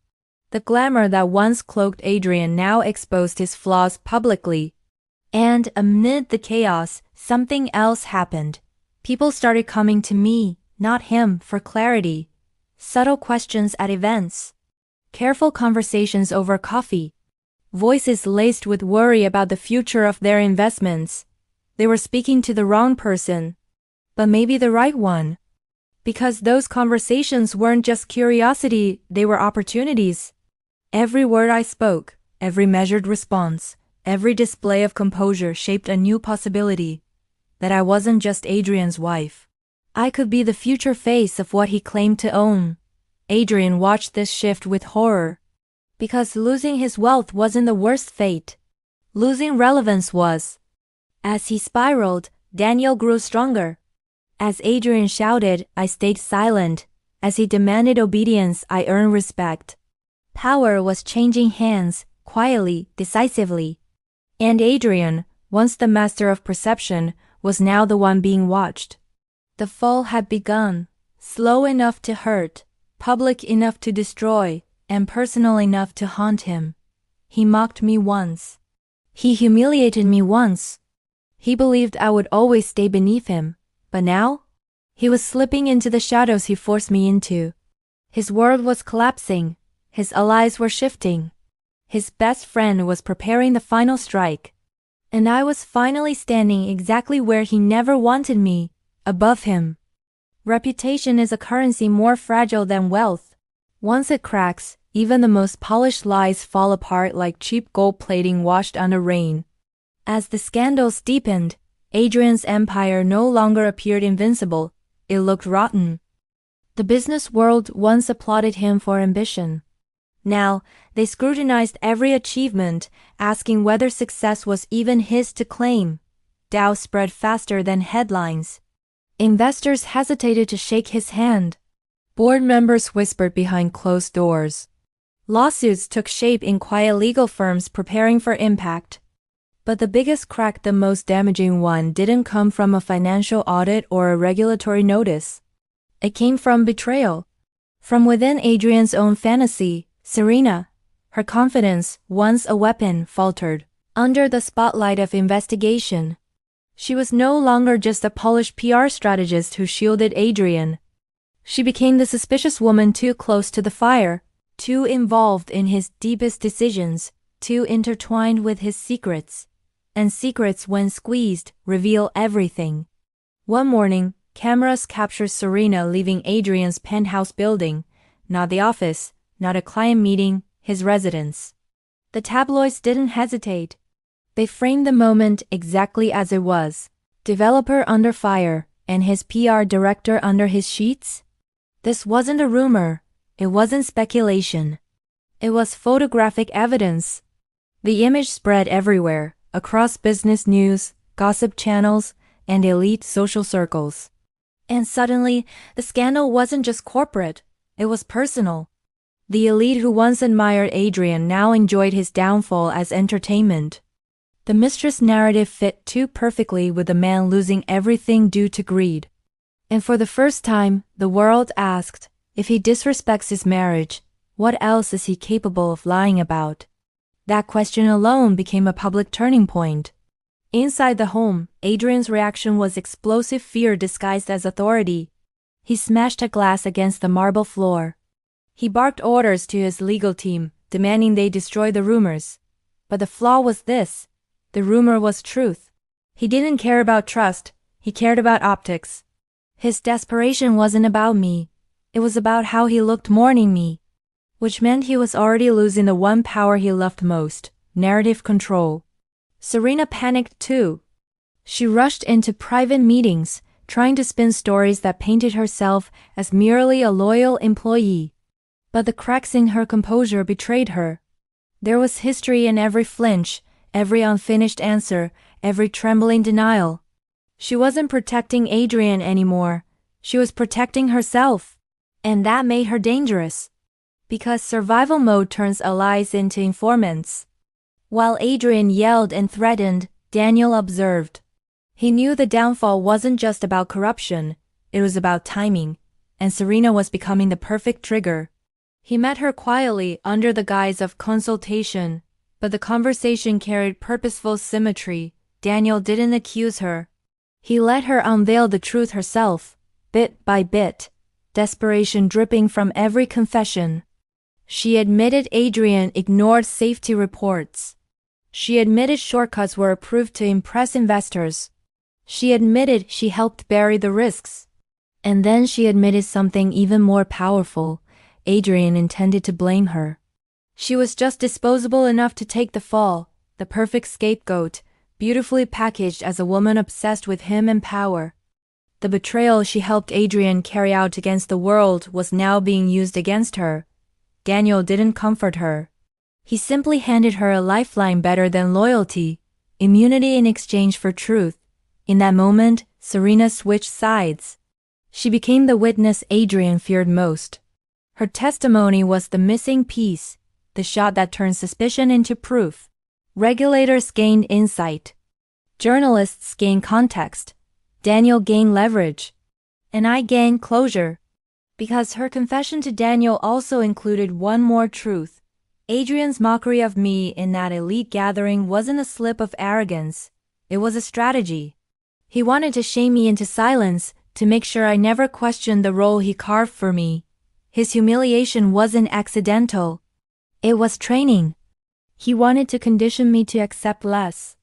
The glamour that once cloaked Adrian now exposed his flaws publicly. And amid the chaos, something else happened. People started coming to me, not him, for clarity. Subtle questions at events. Careful conversations over coffee. Voices laced with worry about the future of their investments. They were speaking to the wrong person. but maybe the right one. Because those conversations weren't just curiosity, they were opportunities. Every word I spoke, every measured response, every display of composure shaped a new possibility. That I wasn't just Adrian's wife. I could be the future face of what he claimed to own. Adrian watched this shift with horror. Because losing his wealth wasn't the worst fate. Losing relevance was. As he spiraled, Daniel grew stronger. As Adrian shouted, I stayed silent. As he demanded obedience, I earned respect. Power was changing hands, quietly, decisively. And Adrian, once the master of perception, was now the one being watched. The fall had begun, slow enough to hurt, public enough to destroy, and personal enough to haunt him. He mocked me once. He humiliated me once. He believed I would always stay beneath him, but now? He was slipping into the shadows he forced me into. His world was collapsing. His allies were shifting. His best friend was preparing the final strike. And I was finally standing exactly where he never wanted me, above him. Reputation is a currency more fragile than wealth. Once it cracks, even the most polished lies fall apart like cheap gold plating washed under rain. As the scandals deepened, Adrian's empire no longer appeared invincible, it looked rotten. The business world once applauded him for ambition. Now, they scrutinized every achievement, asking whether success was even his to claim. Doubts spread faster than headlines. Investors hesitated to shake his hand. Board members whispered behind closed doors. Lawsuits took shape in quiet legal firms preparing for impact. But the biggest crack, the most damaging one, didn't come from a financial audit or a regulatory notice. It came from betrayal. From within Adrian's own fantasy, Serena, her confidence, once a weapon, faltered. Under the spotlight of investigation, she was no longer just a polished PR strategist who shielded Adrian. She became the suspicious woman too close to the fire, too involved in his deepest decisions, too intertwined with his secrets. And secrets, when squeezed, reveal everything. One morning, cameras captured Serena leaving Adrian's penthouse building, not the office, not a client meeting, his residence. The tabloids didn't hesitate. They framed the moment exactly as it was. Developer under fire, and his PR director under his sheets? This wasn't a rumor. It wasn't speculation. It was photographic evidence. The image spread everywhere, across business news, gossip channels, and elite social circles. And suddenly, the scandal wasn't just corporate, it was personal. The elite who once admired Adrian now enjoyed his downfall as entertainment. The mistress narrative fit too perfectly with the man losing everything due to greed. And for the first time, the world asked, if he disrespects his marriage, what else is he capable of lying about? That question alone became a public turning point. Inside the home, Adrian's reaction was explosive fear disguised as authority. He smashed a glass against the marble floor. He barked orders to his legal team, demanding they destroy the rumors. But the flaw was this: the rumor was truth. He didn't care about trust, he cared about optics. His desperation wasn't about me. It was about how he looked mourning me. Which meant he was already losing the one power he loved most, narrative control. Serena panicked too. She rushed into private meetings, trying to spin stories that painted herself as merely a loyal employee. But the cracks in her composure betrayed her. There was history in every flinch, every unfinished answer, every trembling denial. She wasn't protecting Adrian anymore. She was protecting herself. And that made her dangerous. Because survival mode turns allies into informants. While Adrian yelled and threatened, Daniel observed. He knew the downfall wasn't just about corruption, it was about timing, and Serena was becoming the perfect trigger. He met her quietly under the guise of consultation, but the conversation carried purposeful symmetry. Daniel didn't accuse her. He let her unveil the truth herself, bit by bit, desperation dripping from every confession. She admitted Adrian ignored safety reports. She admitted shortcuts were approved to impress investors. She admitted she helped bury the risks. And then she admitted something even more powerful. Adrian intended to blame her. She was just disposable enough to take the fall, the perfect scapegoat, beautifully packaged as a woman obsessed with him and power. The betrayal she helped Adrian carry out against the world was now being used against her. Daniel didn't comfort her. He simply handed her a lifeline better than loyalty, immunity in exchange for truth. In that moment, Serena switched sides. She became the witness Adrian feared most. Her testimony was the missing piece, the shot that turned suspicion into proof. Regulators gained insight. Journalists gained context. Daniel gained leverage. And I gained closure. Because her confession to Daniel also included one more truth. Adrian's mockery of me in that elite gathering wasn't a slip of arrogance. It was a strategy. He wanted to shame me into silence, to make sure I never questioned the role he carved for me. His humiliation wasn't accidental. It was training. He wanted to condition me to accept less,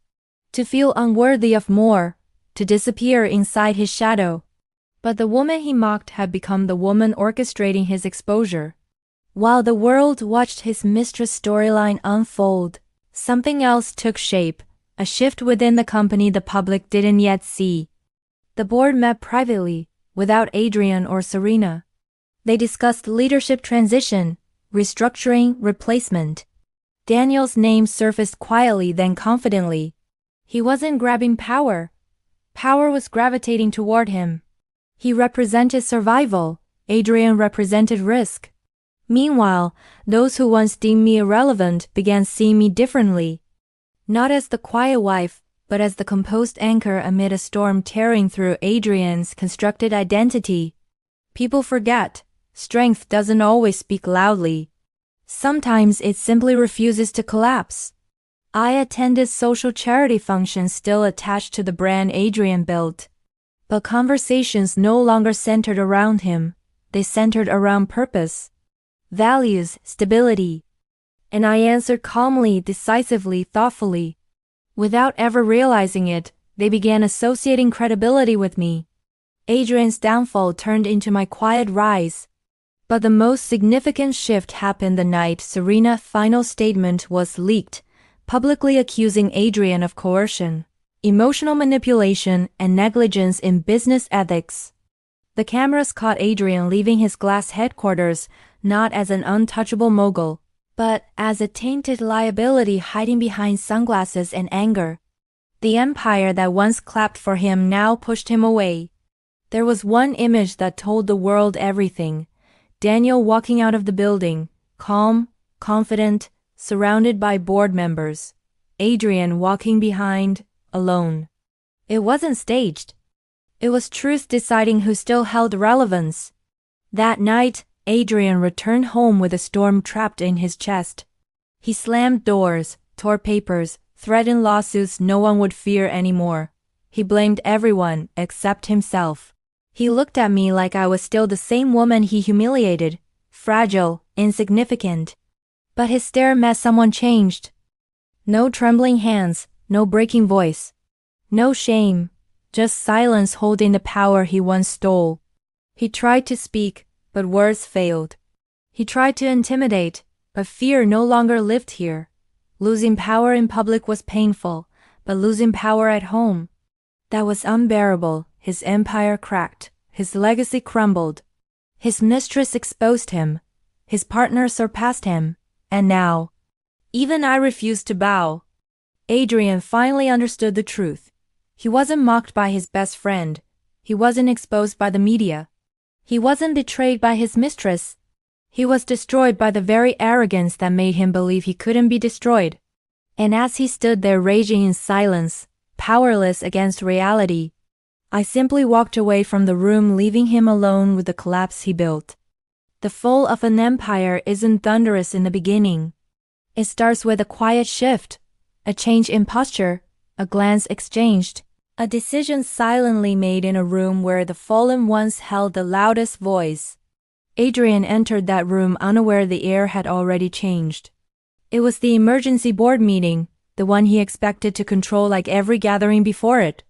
to feel unworthy of more, to disappear inside his shadow. But the woman he mocked had become the woman orchestrating his exposure. While the world watched his mistress storyline unfold, something else took shape, a shift within the company the public didn't yet see. The board met privately, without Adrian or Serena. They discussed leadership transition, restructuring, replacement. Daniel's name surfaced quietly then confidently. He wasn't grabbing power. Power was gravitating toward him. He represented survival. Adrian represented risk. Meanwhile, those who once deemed me irrelevant began seeing me differently. Not as the quiet wife, but as the composed anchor amid a storm tearing through Adrian's constructed identity. People forget, strength doesn't always speak loudly. Sometimes it simply refuses to collapse. I attended social charity functions still attached to the brand Adrian built. But conversations no longer centered around him. They centered around purpose, values, stability. And I answered calmly, decisively, thoughtfully. Without ever realizing it, they began associating credibility with me. Adrian's downfall turned into my quiet rise. But the most significant shift happened the night Serena's final statement was leaked, publicly accusing Adrian of coercion, emotional manipulation, and negligence in business ethics. The cameras caught Adrian leaving his glass headquarters not as an untouchable mogul, but as a tainted liability hiding behind sunglasses and anger. The empire that once clapped for him now pushed him away. There was one image that told the world everything. Daniel walking out of the building, calm, confident, surrounded by board members. Adrian walking behind, alone. It wasn't staged. It was truth deciding who still held relevance. That night, Adrian returned home with a storm trapped in his chest. He slammed doors, tore papers, threatened lawsuits no one would fear anymore. He blamed everyone except himself. He looked at me like I was still the same woman he humiliated, fragile, insignificant. But his stare meant someone changed. No trembling hands, no breaking voice. No shame, just silence holding the power he once stole. He tried to speak, but words failed. He tried to intimidate, but fear no longer lived here. Losing power in public was painful, but losing power at home, that was unbearable. His empire cracked. His legacy crumbled. His mistress exposed him. His partner surpassed him. And now, even I refused to bow. Adrian finally understood the truth. He wasn't mocked by his best friend. He wasn't exposed by the media. He wasn't betrayed by his mistress. He was destroyed by the very arrogance that made him believe he couldn't be destroyed. And as he stood there raging in silence, powerless against reality, I simply walked away from the room, leaving him alone with the collapse he built. The fall of an empire isn't thunderous in the beginning. It starts with a quiet shift, a change in posture, a glance exchanged, a decision silently made in a room where the fallen once held the loudest voice. Adrian entered that room unaware the air had already changed. It was the emergency board meeting, the one he expected to control like every gathering before it.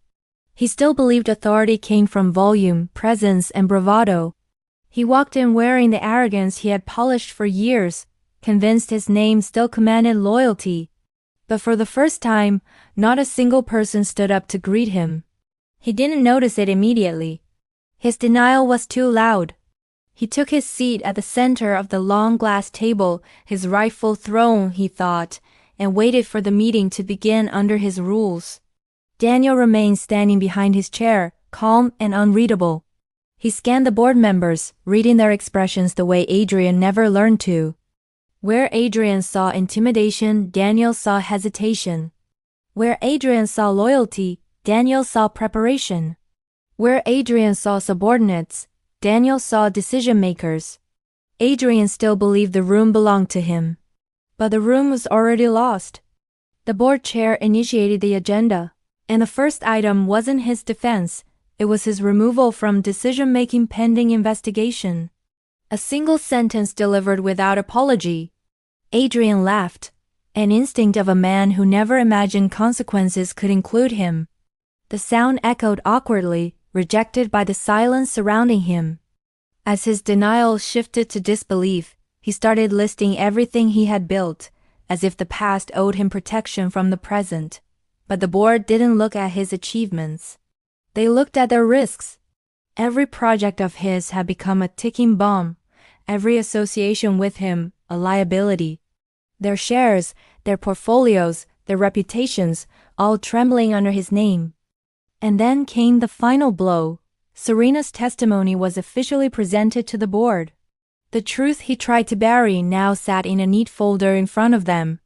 He still believed authority came from volume, presence, and bravado. He walked in wearing the arrogance he had polished for years, convinced his name still commanded loyalty. But for the first time, not a single person stood up to greet him. He didn't notice it immediately. His denial was too loud. He took his seat at the center of the long glass table, his rightful throne, he thought, and waited for the meeting to begin under his rules. Daniel remained standing behind his chair, calm and unreadable. He scanned the board members, reading their expressions the way Adrian never learned to. Where Adrian saw intimidation, Daniel saw hesitation. Where Adrian saw loyalty, Daniel saw preparation. Where Adrian saw subordinates, Daniel saw decision-makers. Adrian still believed the room belonged to him. But the room was already lost. The board chair initiated the agenda, and the first item wasn't his defense, it was his removal from decision-making pending investigation. A single sentence delivered without apology. Adrian laughed, an instinct of a man who never imagined consequences could include him. The sound echoed awkwardly, rejected by the silence surrounding him. As his denial shifted to disbelief, he started listing everything he had built, as if the past owed him protection from the present. But the board didn't look at his achievements. They looked at their risks. Every project of his had become a ticking bomb, every association with him a liability. Their shares, their portfolios, their reputations, all trembling under his name. And then came the final blow. Serena's testimony was officially presented to the board. The truth he tried to bury now sat in a neat folder in front of them.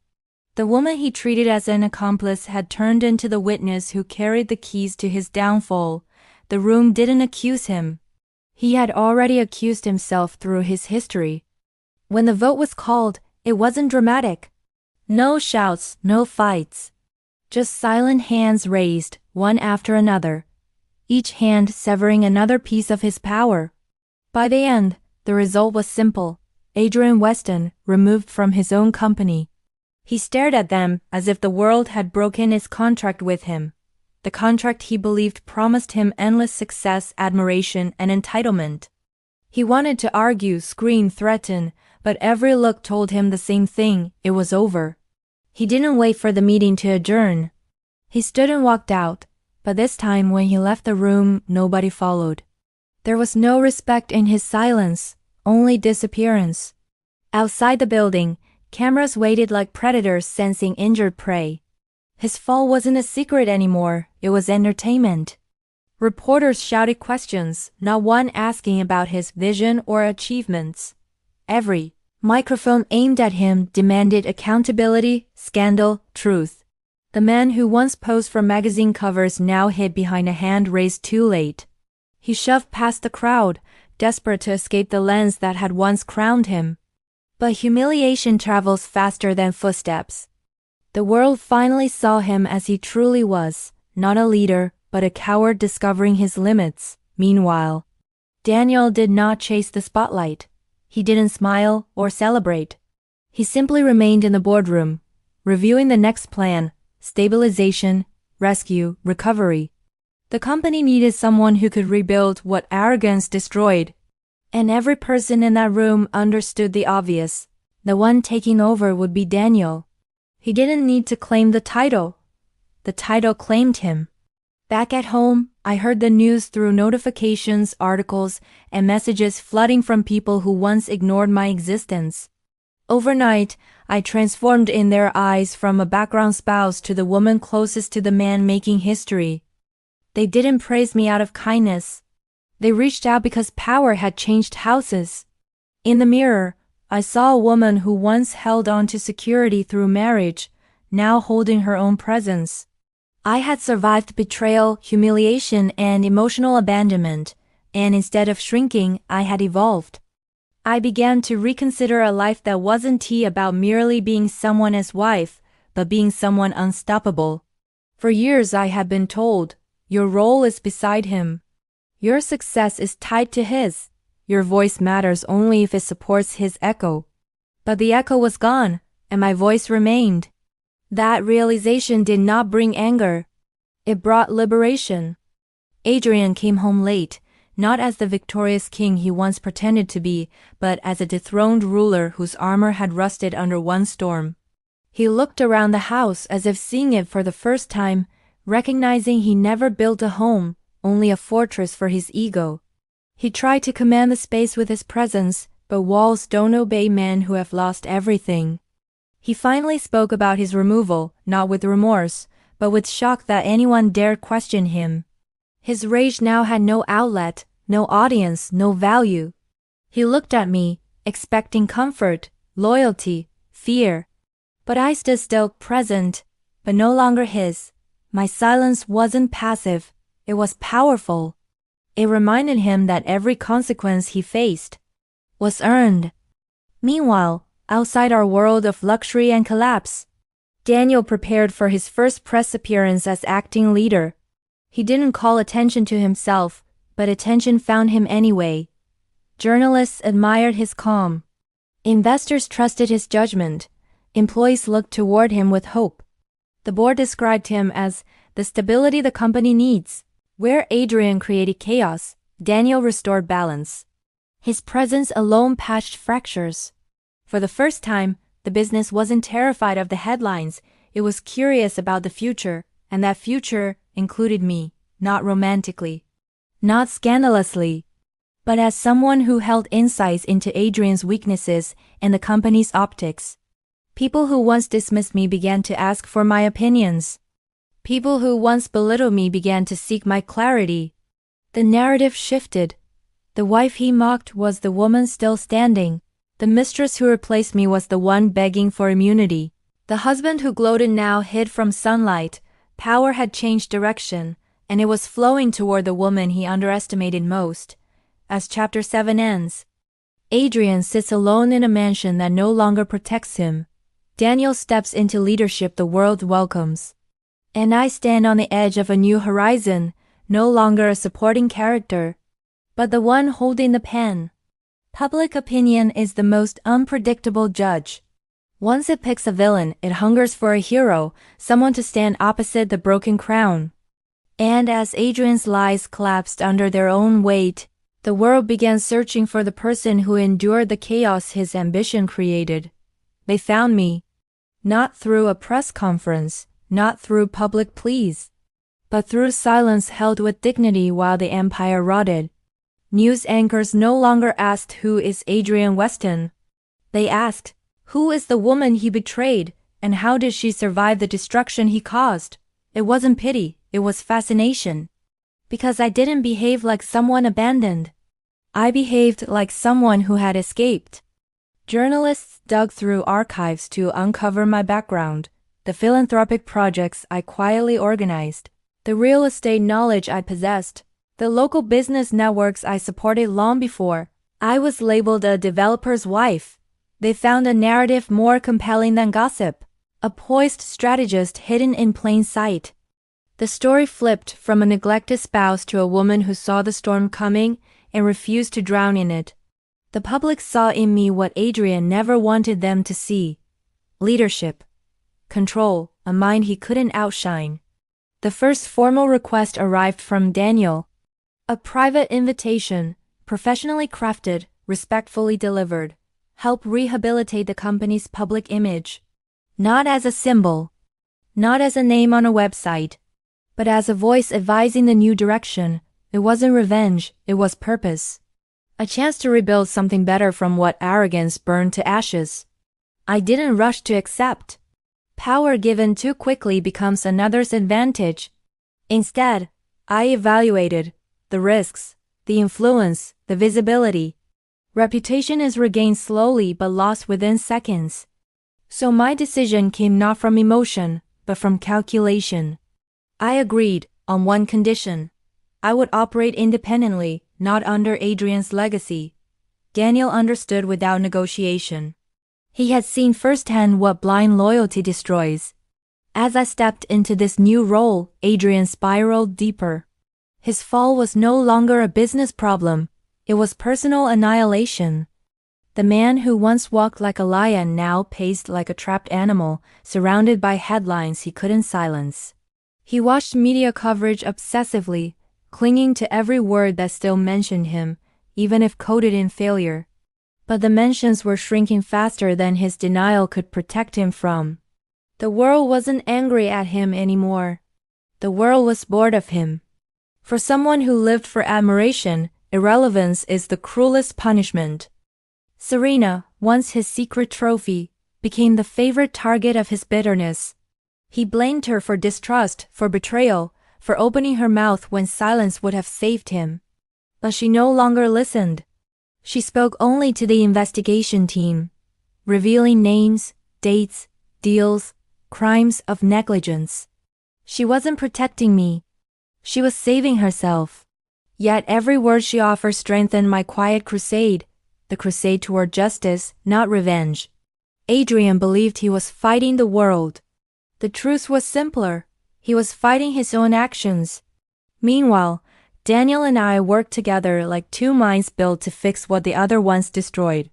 The woman he treated as an accomplice had turned into the witness who carried the keys to his downfall. The room didn't accuse him. He had already accused himself through his history. When the vote was called, it wasn't dramatic. No shouts, no fights. Just silent hands raised, one after another, each hand severing another piece of his power. By the end, the result was simple. Adrian Weston, removed from his own company. He stared at them as if the world had broken its contract with him. The contract he believed promised him endless success, admiration, and entitlement. He wanted to argue, scream, threaten, but every look told him the same thing: it was over. He didn't wait for the meeting to adjourn. He stood and walked out, but this time when he left the room, nobody followed. There was no respect in his silence, only disappearance. Outside the building, cameras waited like predators sensing injured prey. His fall wasn't a secret anymore, it was entertainment. Reporters shouted questions, not one asking about his vision or achievements. Every microphone aimed at him demanded accountability, scandal, truth. The man who once posed for magazine covers now hid behind a hand raised too late. He shoved past the crowd, desperate to escape the lens that had once crowned him. But humiliation travels faster than footsteps. The world finally saw him as he truly was, not a leader, but a coward discovering his limits. Meanwhile, Daniel did not chase the spotlight. He didn't smile or celebrate. He simply remained in the boardroom, reviewing the next plan: stabilization, rescue, recovery. The company needed someone who could rebuild what arrogance destroyed. And every person in that room understood the obvious. The one taking over would be Daniel. He didn't need to claim the title. The title claimed him. Back at home, I heard the news through notifications, articles, and messages flooding from people who once ignored my existence. Overnight, I transformed in their eyes from a background spouse to the woman closest to the man making history. They didn't praise me out of kindness. They reached out because power had changed houses. In the mirror, I saw a woman who once held on to security through marriage, now holding her own presence. I had survived betrayal, humiliation, and emotional abandonment, and instead of shrinking, I had evolved. I began to reconsider a life that wasn't about merely being someone's wife, but being someone unstoppable. For years I had been told, your role is beside him. Your success is tied to his. Your voice matters only if it supports his echo. But the echo was gone, and my voice remained. That realization did not bring anger. It brought liberation. Adrian came home late, not as the victorious king he once pretended to be, but as a dethroned ruler whose armor had rusted under one storm. He looked around the house as if seeing it for the first time, recognizing he never built a home, only a fortress for his ego. He tried to command the space with his presence, but walls don't obey men who have lost everything. He finally spoke about his removal, not with remorse, but with shock that anyone dared question him. His rage now had no outlet, no audience, no value. He looked at me, expecting comfort, loyalty, fear. But I stood still, present, but no longer his. My silence wasn't passive, it was powerful. It reminded him that every consequence he faced was earned. Meanwhile, outside our world of luxury and collapse, Daniel prepared for his first press appearance as acting leader. He didn't call attention to himself, but attention found him anyway. Journalists admired his calm. Investors trusted his judgment. Employees looked toward him with hope. The board described him as the stability the company needs. Where Adrian created chaos, Daniel restored balance. His presence alone patched fractures. For the first time, the business wasn't terrified of the headlines, it was curious about the future, and that future included me, not romantically, not scandalously, but as someone who held insights into Adrian's weaknesses and the company's optics. People who once dismissed me began to ask for my opinions. People who once belittled me began to seek my clarity. The narrative shifted. The wife he mocked was the woman still standing. The mistress who replaced me was the one begging for immunity. The husband who gloated now hid from sunlight. Power had changed direction, and it was flowing toward the woman he underestimated most. As Chapter 7 ends, Adrian sits alone in a mansion that no longer protects him. Daniel steps into leadership the world welcomes. And I stand on the edge of a new horizon, no longer a supporting character, but the one holding the pen. Public opinion is the most unpredictable judge. Once it picks a villain, it hungers for a hero, someone to stand opposite the broken crown. And as Adrian's lies collapsed under their own weight, the world began searching for the person who endured the chaos his ambition created. They found me. Not through a press conference, not through public pleas, but through silence held with dignity while the empire rotted. News anchors no longer asked, "Who is Adrian Weston?" They asked, "Who is the woman he betrayed, and how did she survive the destruction he caused?" It wasn't pity, it was fascination. Because I didn't behave like someone abandoned. I behaved like someone who had escaped. Journalists dug through archives to uncover my background, the philanthropic projects I quietly organized, the real estate knowledge I possessed, the local business networks I supported long before I was labeled a developer's wife. They found a narrative more compelling than gossip, a poised strategist hidden in plain sight. The story flipped from a neglected spouse to a woman who saw the storm coming and refused to drown in it. The public saw in me what Adrian never wanted them to see. Leadership. Control, a mind he couldn't outshine. The first formal request arrived from Daniel. A private invitation, professionally crafted, respectfully delivered. Help rehabilitate the company's public image. Not as a symbol, not as a name on a website, but as a voice advising the new direction. It wasn't revenge, it was purpose. A chance to rebuild something better from what arrogance burned to ashes. I didn't rush to accept. Power given too quickly becomes another's advantage. Instead, I evaluated the risks, the influence, the visibility. Reputation is regained slowly but lost within seconds. So my decision came not from emotion, but from calculation. I agreed on one condition. I would operate independently, not under Adrian's legacy. Daniel understood without negotiation. He had seen firsthand what blind loyalty destroys. As I stepped into this new role, Adrian spiraled deeper. His fall was no longer a business problem, it was personal annihilation. The man who once walked like a lion now paced like a trapped animal, surrounded by headlines he couldn't silence. He watched media coverage obsessively, clinging to every word that still mentioned him, even if coded in failure. But the mentions were shrinking faster than his denial could protect him from. The world wasn't angry at him anymore. The world was bored of him. For someone who lived for admiration, irrelevance is the cruelest punishment. Serena, once his secret trophy, became the favorite target of his bitterness. He blamed her for distrust, for betrayal, for opening her mouth when silence would have saved him. But she no longer listened. She spoke only to the investigation team, revealing names, dates, deals, crimes of negligence. She wasn't protecting me. She was saving herself. Yet every word she offered strengthened my quiet crusade, the crusade toward justice, not revenge. Adrian believed he was fighting the world. The truth was simpler. He was fighting his own actions. Meanwhile, Daniel and I worked together like two minds built to fix what the other ones destroyed.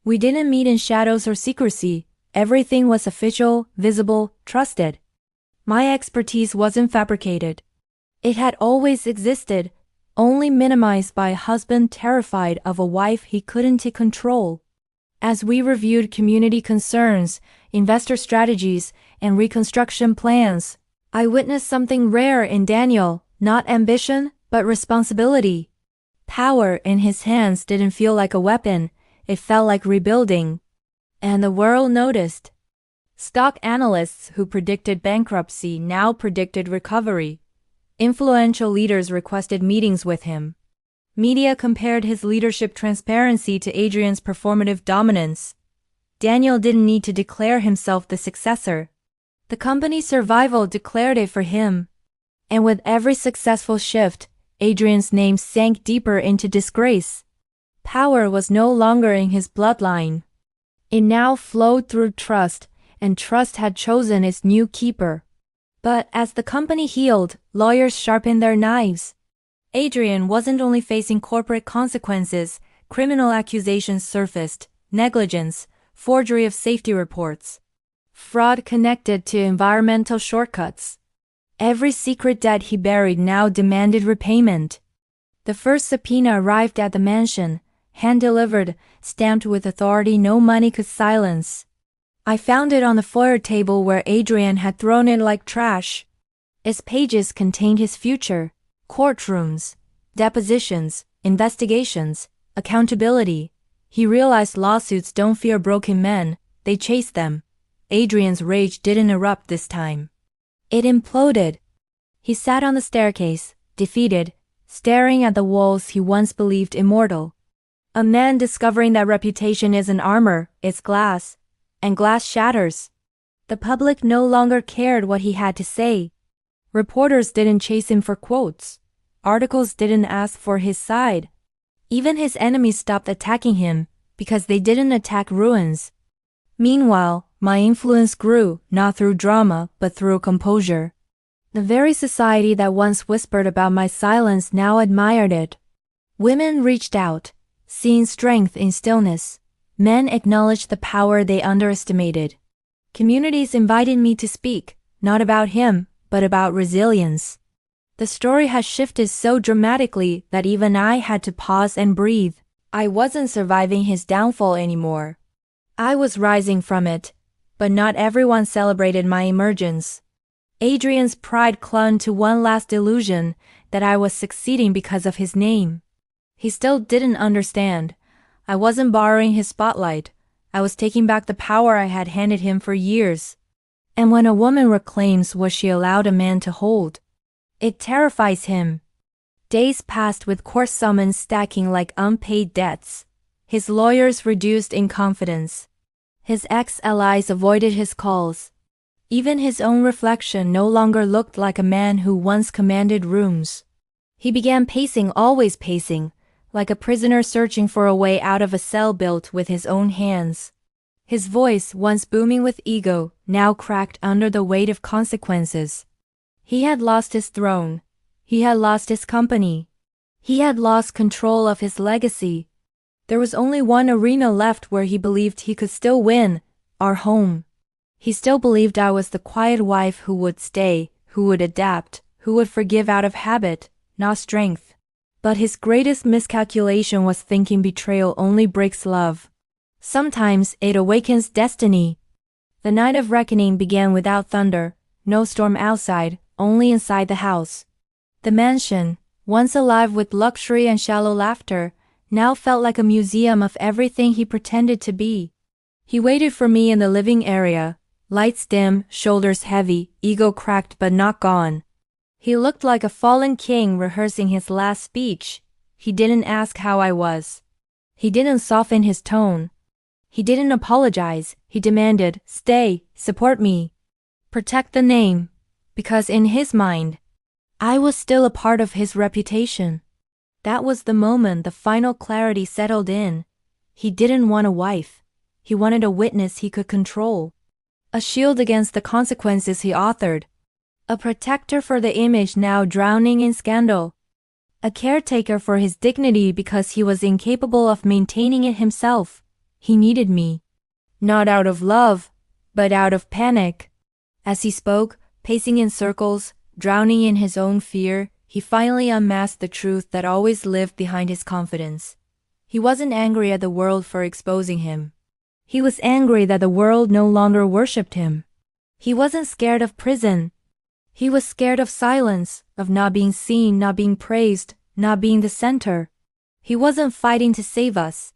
We didn't meet in shadows or secrecy. Everything was official, visible, trusted. My expertise wasn't fabricated. It had always existed, only minimized by a husband terrified of a wife he couldn't take control. As we reviewed community concerns, investor strategies, and reconstruction plans, I witnessed something rare in Daniel, not ambition, but responsibility. Power in his hands didn't feel like a weapon, it felt like rebuilding. And the world noticed. Stock analysts who predicted bankruptcy now predicted recovery. Influential leaders requested meetings with him. Media compared his leadership transparency to Adrian's performative dominance. Daniel didn't need to declare himself the successor. The company's survival declared it for him. And with every successful shift, Adrian's name sank deeper into disgrace. Power was no longer in his bloodline. It now flowed through trust, and trust had chosen its new keeper. But as the company healed, lawyers sharpened their knives. Adrian wasn't only facing corporate consequences, criminal accusations surfaced, negligence, forgery of safety reports, fraud connected to environmental shortcuts. Every secret debt he buried now demanded repayment. The first subpoena arrived at the mansion, hand-delivered, stamped with authority no money could silence. I found it on the foyer table where Adrian had thrown it like trash. Its pages contained his future, courtrooms, depositions, investigations, accountability. He realized lawsuits don't fear broken men, they chase them. Adrian's rage didn't erupt this time. It imploded. He sat on the staircase, defeated, staring at the walls he once believed immortal. A man discovering that reputation isn't armor, it's glass. And glass shatters. The public no longer cared what he had to say. Reporters didn't chase him for quotes. Articles didn't ask for his side. Even his enemies stopped attacking him because they didn't attack ruins. Meanwhile, my influence grew, not through drama, but through composure. The very society that once whispered about my silence now admired it. Women reached out, seeing strength in stillness. Men acknowledged the power they underestimated. Communities invited me to speak, not about him, but about resilience. The story had shifted so dramatically that even I had to pause and breathe. I wasn't surviving his downfall anymore. I was rising from it, but not everyone celebrated my emergence. Adrian's pride clung to one last illusion, that I was succeeding because of his name. He still didn't understand. I wasn't borrowing his spotlight. I was taking back the power I had handed him for years. And when a woman reclaims what she allowed a man to hold, it terrifies him. Days passed with court summons stacking like unpaid debts. His lawyers reduced in confidence. His ex-allies avoided his calls. Even his own reflection no longer looked like a man who once commanded rooms. He began pacing, always pacing, like a prisoner searching for a way out of a cell built with his own hands. His voice, once booming with ego, now cracked under the weight of consequences. He had lost his throne. He had lost his company. He had lost control of his legacy. There was only one arena left where he believed he could still win, our home. He still believed I was the quiet wife who would stay, who would adapt, who would forgive out of habit, not strength. But his greatest miscalculation was thinking betrayal only breaks love. Sometimes it awakens destiny. The night of reckoning began without thunder, no storm outside, only inside the house. The mansion, once alive with luxury and shallow laughter, now felt like a museum of everything he pretended to be. He waited for me in the living area, lights dim, shoulders heavy, ego cracked but not gone. He looked like a fallen king rehearsing his last speech. He didn't ask how I was. He didn't soften his tone. He didn't apologize. He demanded, "Stay, support me. Protect the name." Because in his mind, I was still a part of his reputation. That was the moment the final clarity settled in. He didn't want a wife. He wanted a witness he could control. A shield against the consequences he authored. A protector for the image now drowning in scandal. A caretaker for his dignity because he was incapable of maintaining it himself. He needed me. Not out of love, but out of panic. As he spoke, pacing in circles, drowning in his own fear, he finally unmasked the truth that always lived behind his confidence. He wasn't angry at the world for exposing him. He was angry that the world no longer worshipped him. He wasn't scared of prison. He was scared of silence, of not being seen, not being praised, not being the center. He wasn't fighting to save us.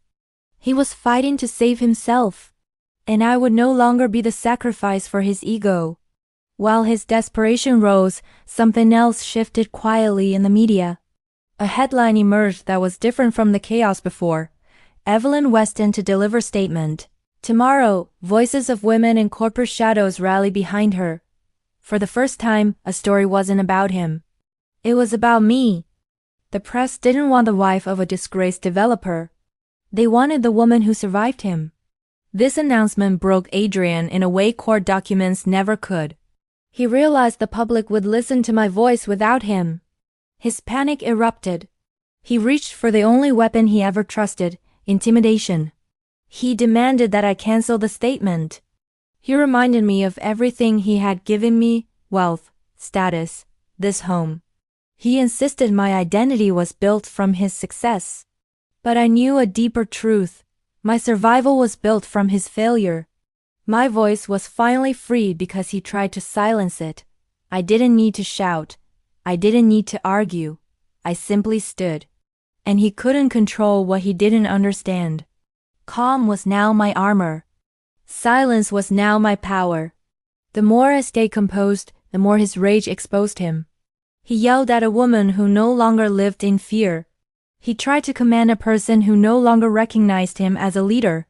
He was fighting to save himself. And I would no longer be the sacrifice for his ego. While his desperation rose, something else shifted quietly in the media. A headline emerged that was different from the chaos before. Evelyn Weston to deliver statement. Tomorrow, voices of women in corporate shadows rally behind her. For the first time, a story wasn't about him. It was about me. The press didn't want the wife of a disgraced developer. They wanted the woman who survived him. This announcement broke Adrian in a way court documents never could. He realized the public would listen to my voice without him. His panic erupted. He reached for the only weapon he ever trusted, intimidation. He demanded that I cancel the statement. He reminded me of everything he had given me, wealth, status, this home. He insisted my identity was built from his success. But I knew a deeper truth. My survival was built from his failure. My voice was finally free because he tried to silence it. I didn't need to shout. I didn't need to argue. I simply stood. And he couldn't control what he didn't understand. Calm was now my armor. Silence was now my power. The more I stayed composed, the more his rage exposed him. He yelled at a woman who no longer lived in fear. He tried to command a person who no longer recognized him as a leader.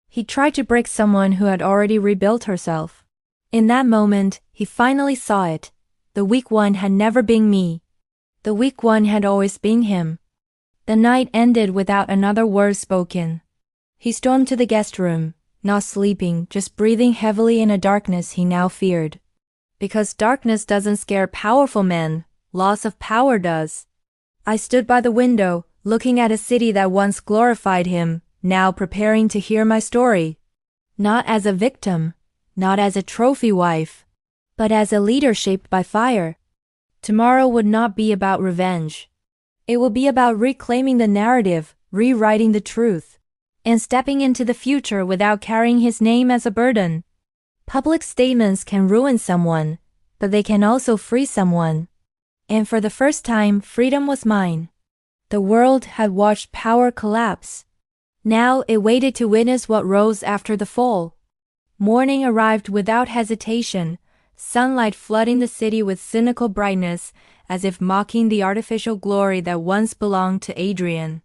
He tried to break someone who had already rebuilt herself. In that moment, he finally saw it. The weak one had never been me. The weak one had always been him. The night ended without another word spoken. He stormed to the guest room, not sleeping, just breathing heavily in a darkness he now feared. Because darkness doesn't scare powerful men, loss of power does. I stood by the window, looking at a city that once glorified him, now preparing to hear my story. Not as a victim, not as a trophy wife, but as a leader shaped by fire. Tomorrow would not be about revenge. It will be about reclaiming the narrative, rewriting the truth, and stepping into the future without carrying his name as a burden. Public statements can ruin someone, but they can also free someone. And for the first time, freedom was mine. The world had watched power collapse. Now it waited to witness what rose after the fall. Morning arrived without hesitation, sunlight flooding the city with cynical brightness, as if mocking the artificial glory that once belonged to Adrian.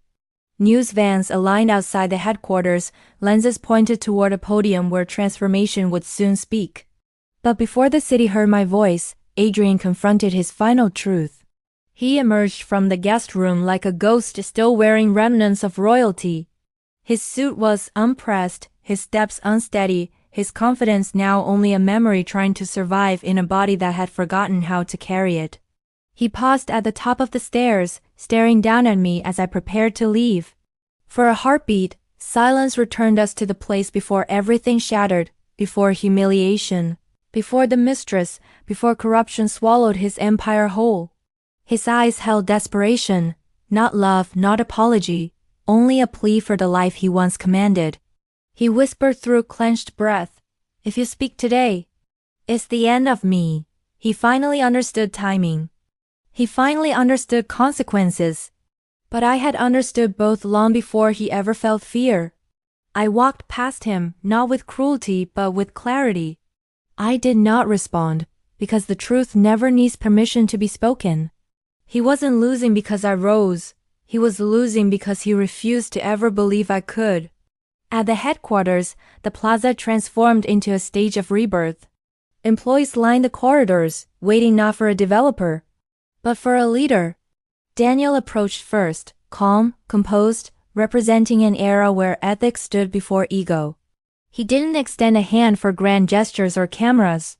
News vans aligned outside the headquarters, lenses pointed toward a podium where transformation would soon speak. But before the city heard my voice, Adrian confronted his final truth. He emerged from the guest room like a ghost still wearing remnants of royalty. His suit was unpressed, his steps unsteady, his confidence now only a memory trying to survive in a body that had forgotten how to carry it. He paused at the top of the stairs, staring down at me as I prepared to leave. For a heartbeat, silence returned us to the place before everything shattered, before humiliation, before the mistress, before corruption swallowed his empire whole. His eyes held desperation, not love, not apology, only a plea for the life he once commanded. He whispered through clenched breath, "If you speak today, it's the end of me." He finally understood timing. He finally understood consequences. But I had understood both long before he ever felt fear. I walked past him, not with cruelty but with clarity. I did not respond, because the truth never needs permission to be spoken. He wasn't losing because I rose. He was losing because he refused to ever believe I could. At the headquarters, the plaza transformed into a stage of rebirth. Employees lined the corridors, waiting not for a developer, but for a leader. Daniel approached first, calm, composed, representing an era where ethics stood before ego. He didn't extend a hand for grand gestures or cameras.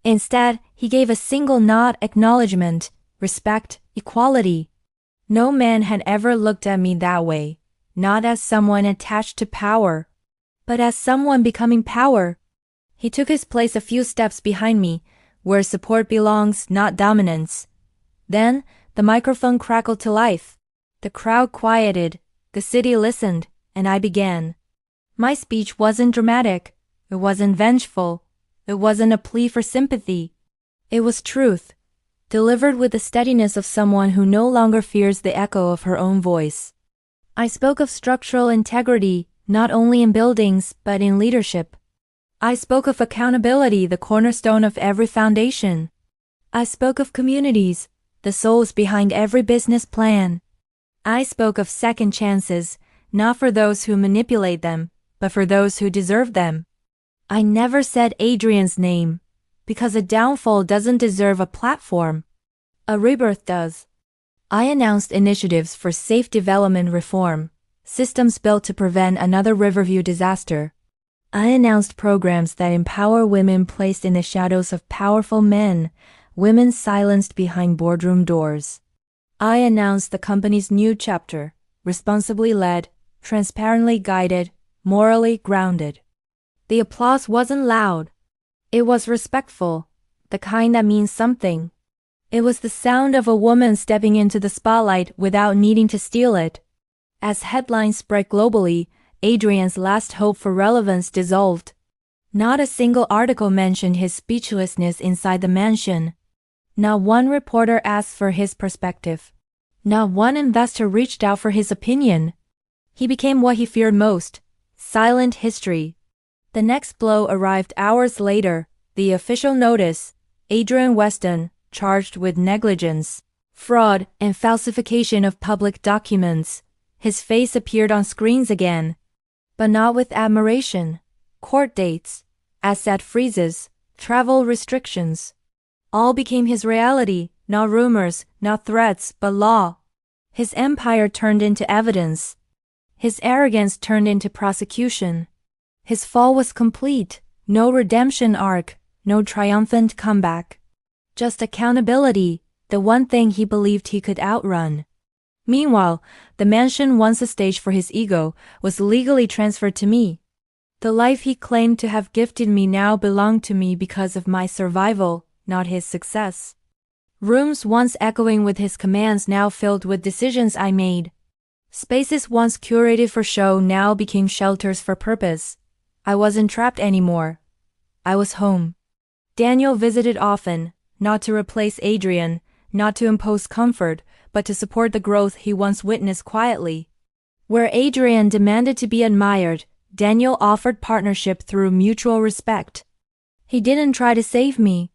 Instead, he gave a single nod: acknowledgement, respect, equality. No man had ever looked at me that way, not as someone attached to power, but as someone becoming power. He took his place a few steps behind me, where support belongs, not dominance. Then, the microphone crackled to life. The crowd quieted, the city listened, and I began. My speech wasn't dramatic, it wasn't vengeful, it wasn't a plea for sympathy. It was truth, delivered with the steadiness of someone who no longer fears the echo of her own voice. I spoke of structural integrity, not only in buildings, but in leadership. I spoke of accountability, the cornerstone of every foundation. I spoke of communities, the souls behind every business plan. I spoke of second chances, not for those who manipulate them, but for those who deserve them. I never said Adrian's name, because a downfall doesn't deserve a platform. A rebirth does. I announced initiatives for safe development reform, systems built to prevent another Riverview disaster. I announced programs that empower women placed in the shadows of powerful men, women silenced behind boardroom doors. I announced the company's new chapter, responsibly led, transparently guided, morally grounded. The applause wasn't loud. It was respectful, the kind that means something. It was the sound of a woman stepping into the spotlight without needing to steal it. As headlines spread globally, Adrian's last hope for relevance dissolved. Not a single article mentioned his speechlessness inside the mansion. Not one reporter asked for his perspective. Not one investor reached out for his opinion. He became what he feared most: silent history. The next blow arrived hours later, the official notice: Adrian Weston, charged with negligence, fraud, and falsification of public documents. His face appeared on screens again, but not with admiration. Court dates, asset freezes, travel restrictions. All became his reality, not rumors, not threats, but law. His empire turned into evidence. His arrogance turned into prosecution. His fall was complete, no redemption arc, no triumphant comeback. Just accountability, the one thing he believed he could outrun. Meanwhile, the mansion, once a stage for his ego, was legally transferred to me. The life he claimed to have gifted me now belonged to me because of my survival, not his success. Rooms once echoing with his commands now filled with decisions I made. Spaces once curated for show now became shelters for purpose. I wasn't trapped anymore. I was home. Daniel visited often, not to replace Adrian, not to impose comfort, but to support the growth he once witnessed quietly. Where Adrian demanded to be admired, Daniel offered partnership through mutual respect. He didn't try to save me.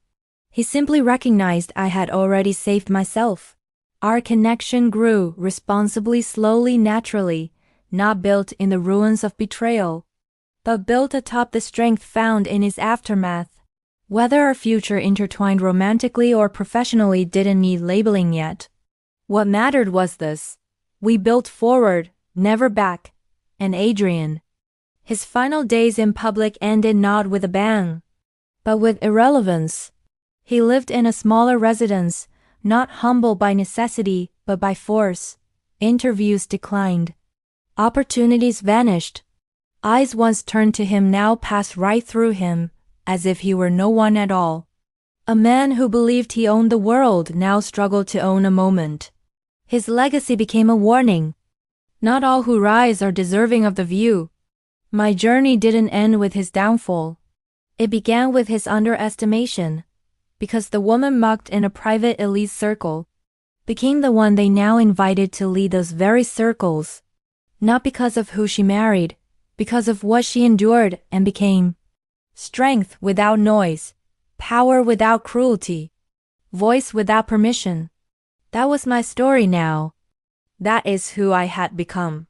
He simply recognized I had already saved myself. Our connection grew responsibly, slowly, naturally, not built in the ruins of betrayal, but built atop the strength found in its aftermath. Whether our future intertwined romantically or professionally didn't need labeling yet. What mattered was this: we built forward, never back. And Adrian, his final days in public ended not with a bang, but with irrelevance. He lived in a smaller residence, not humble by necessity, but by force. Interviews declined. Opportunities vanished. Eyes once turned to him now passed right through him, as if he were no one at all. A man who believed he owned the world now struggled to own a moment. His legacy became a warning. Not all who rise are deserving of the view. My journey didn't end with his downfall. It began with his underestimation, because the woman mocked in a private elite circle became the one they now invited to lead those very circles, not because of who she married, because of what she endured and became. Strength without noise, power without cruelty, voice without permission. That was my story now. That is who I had become.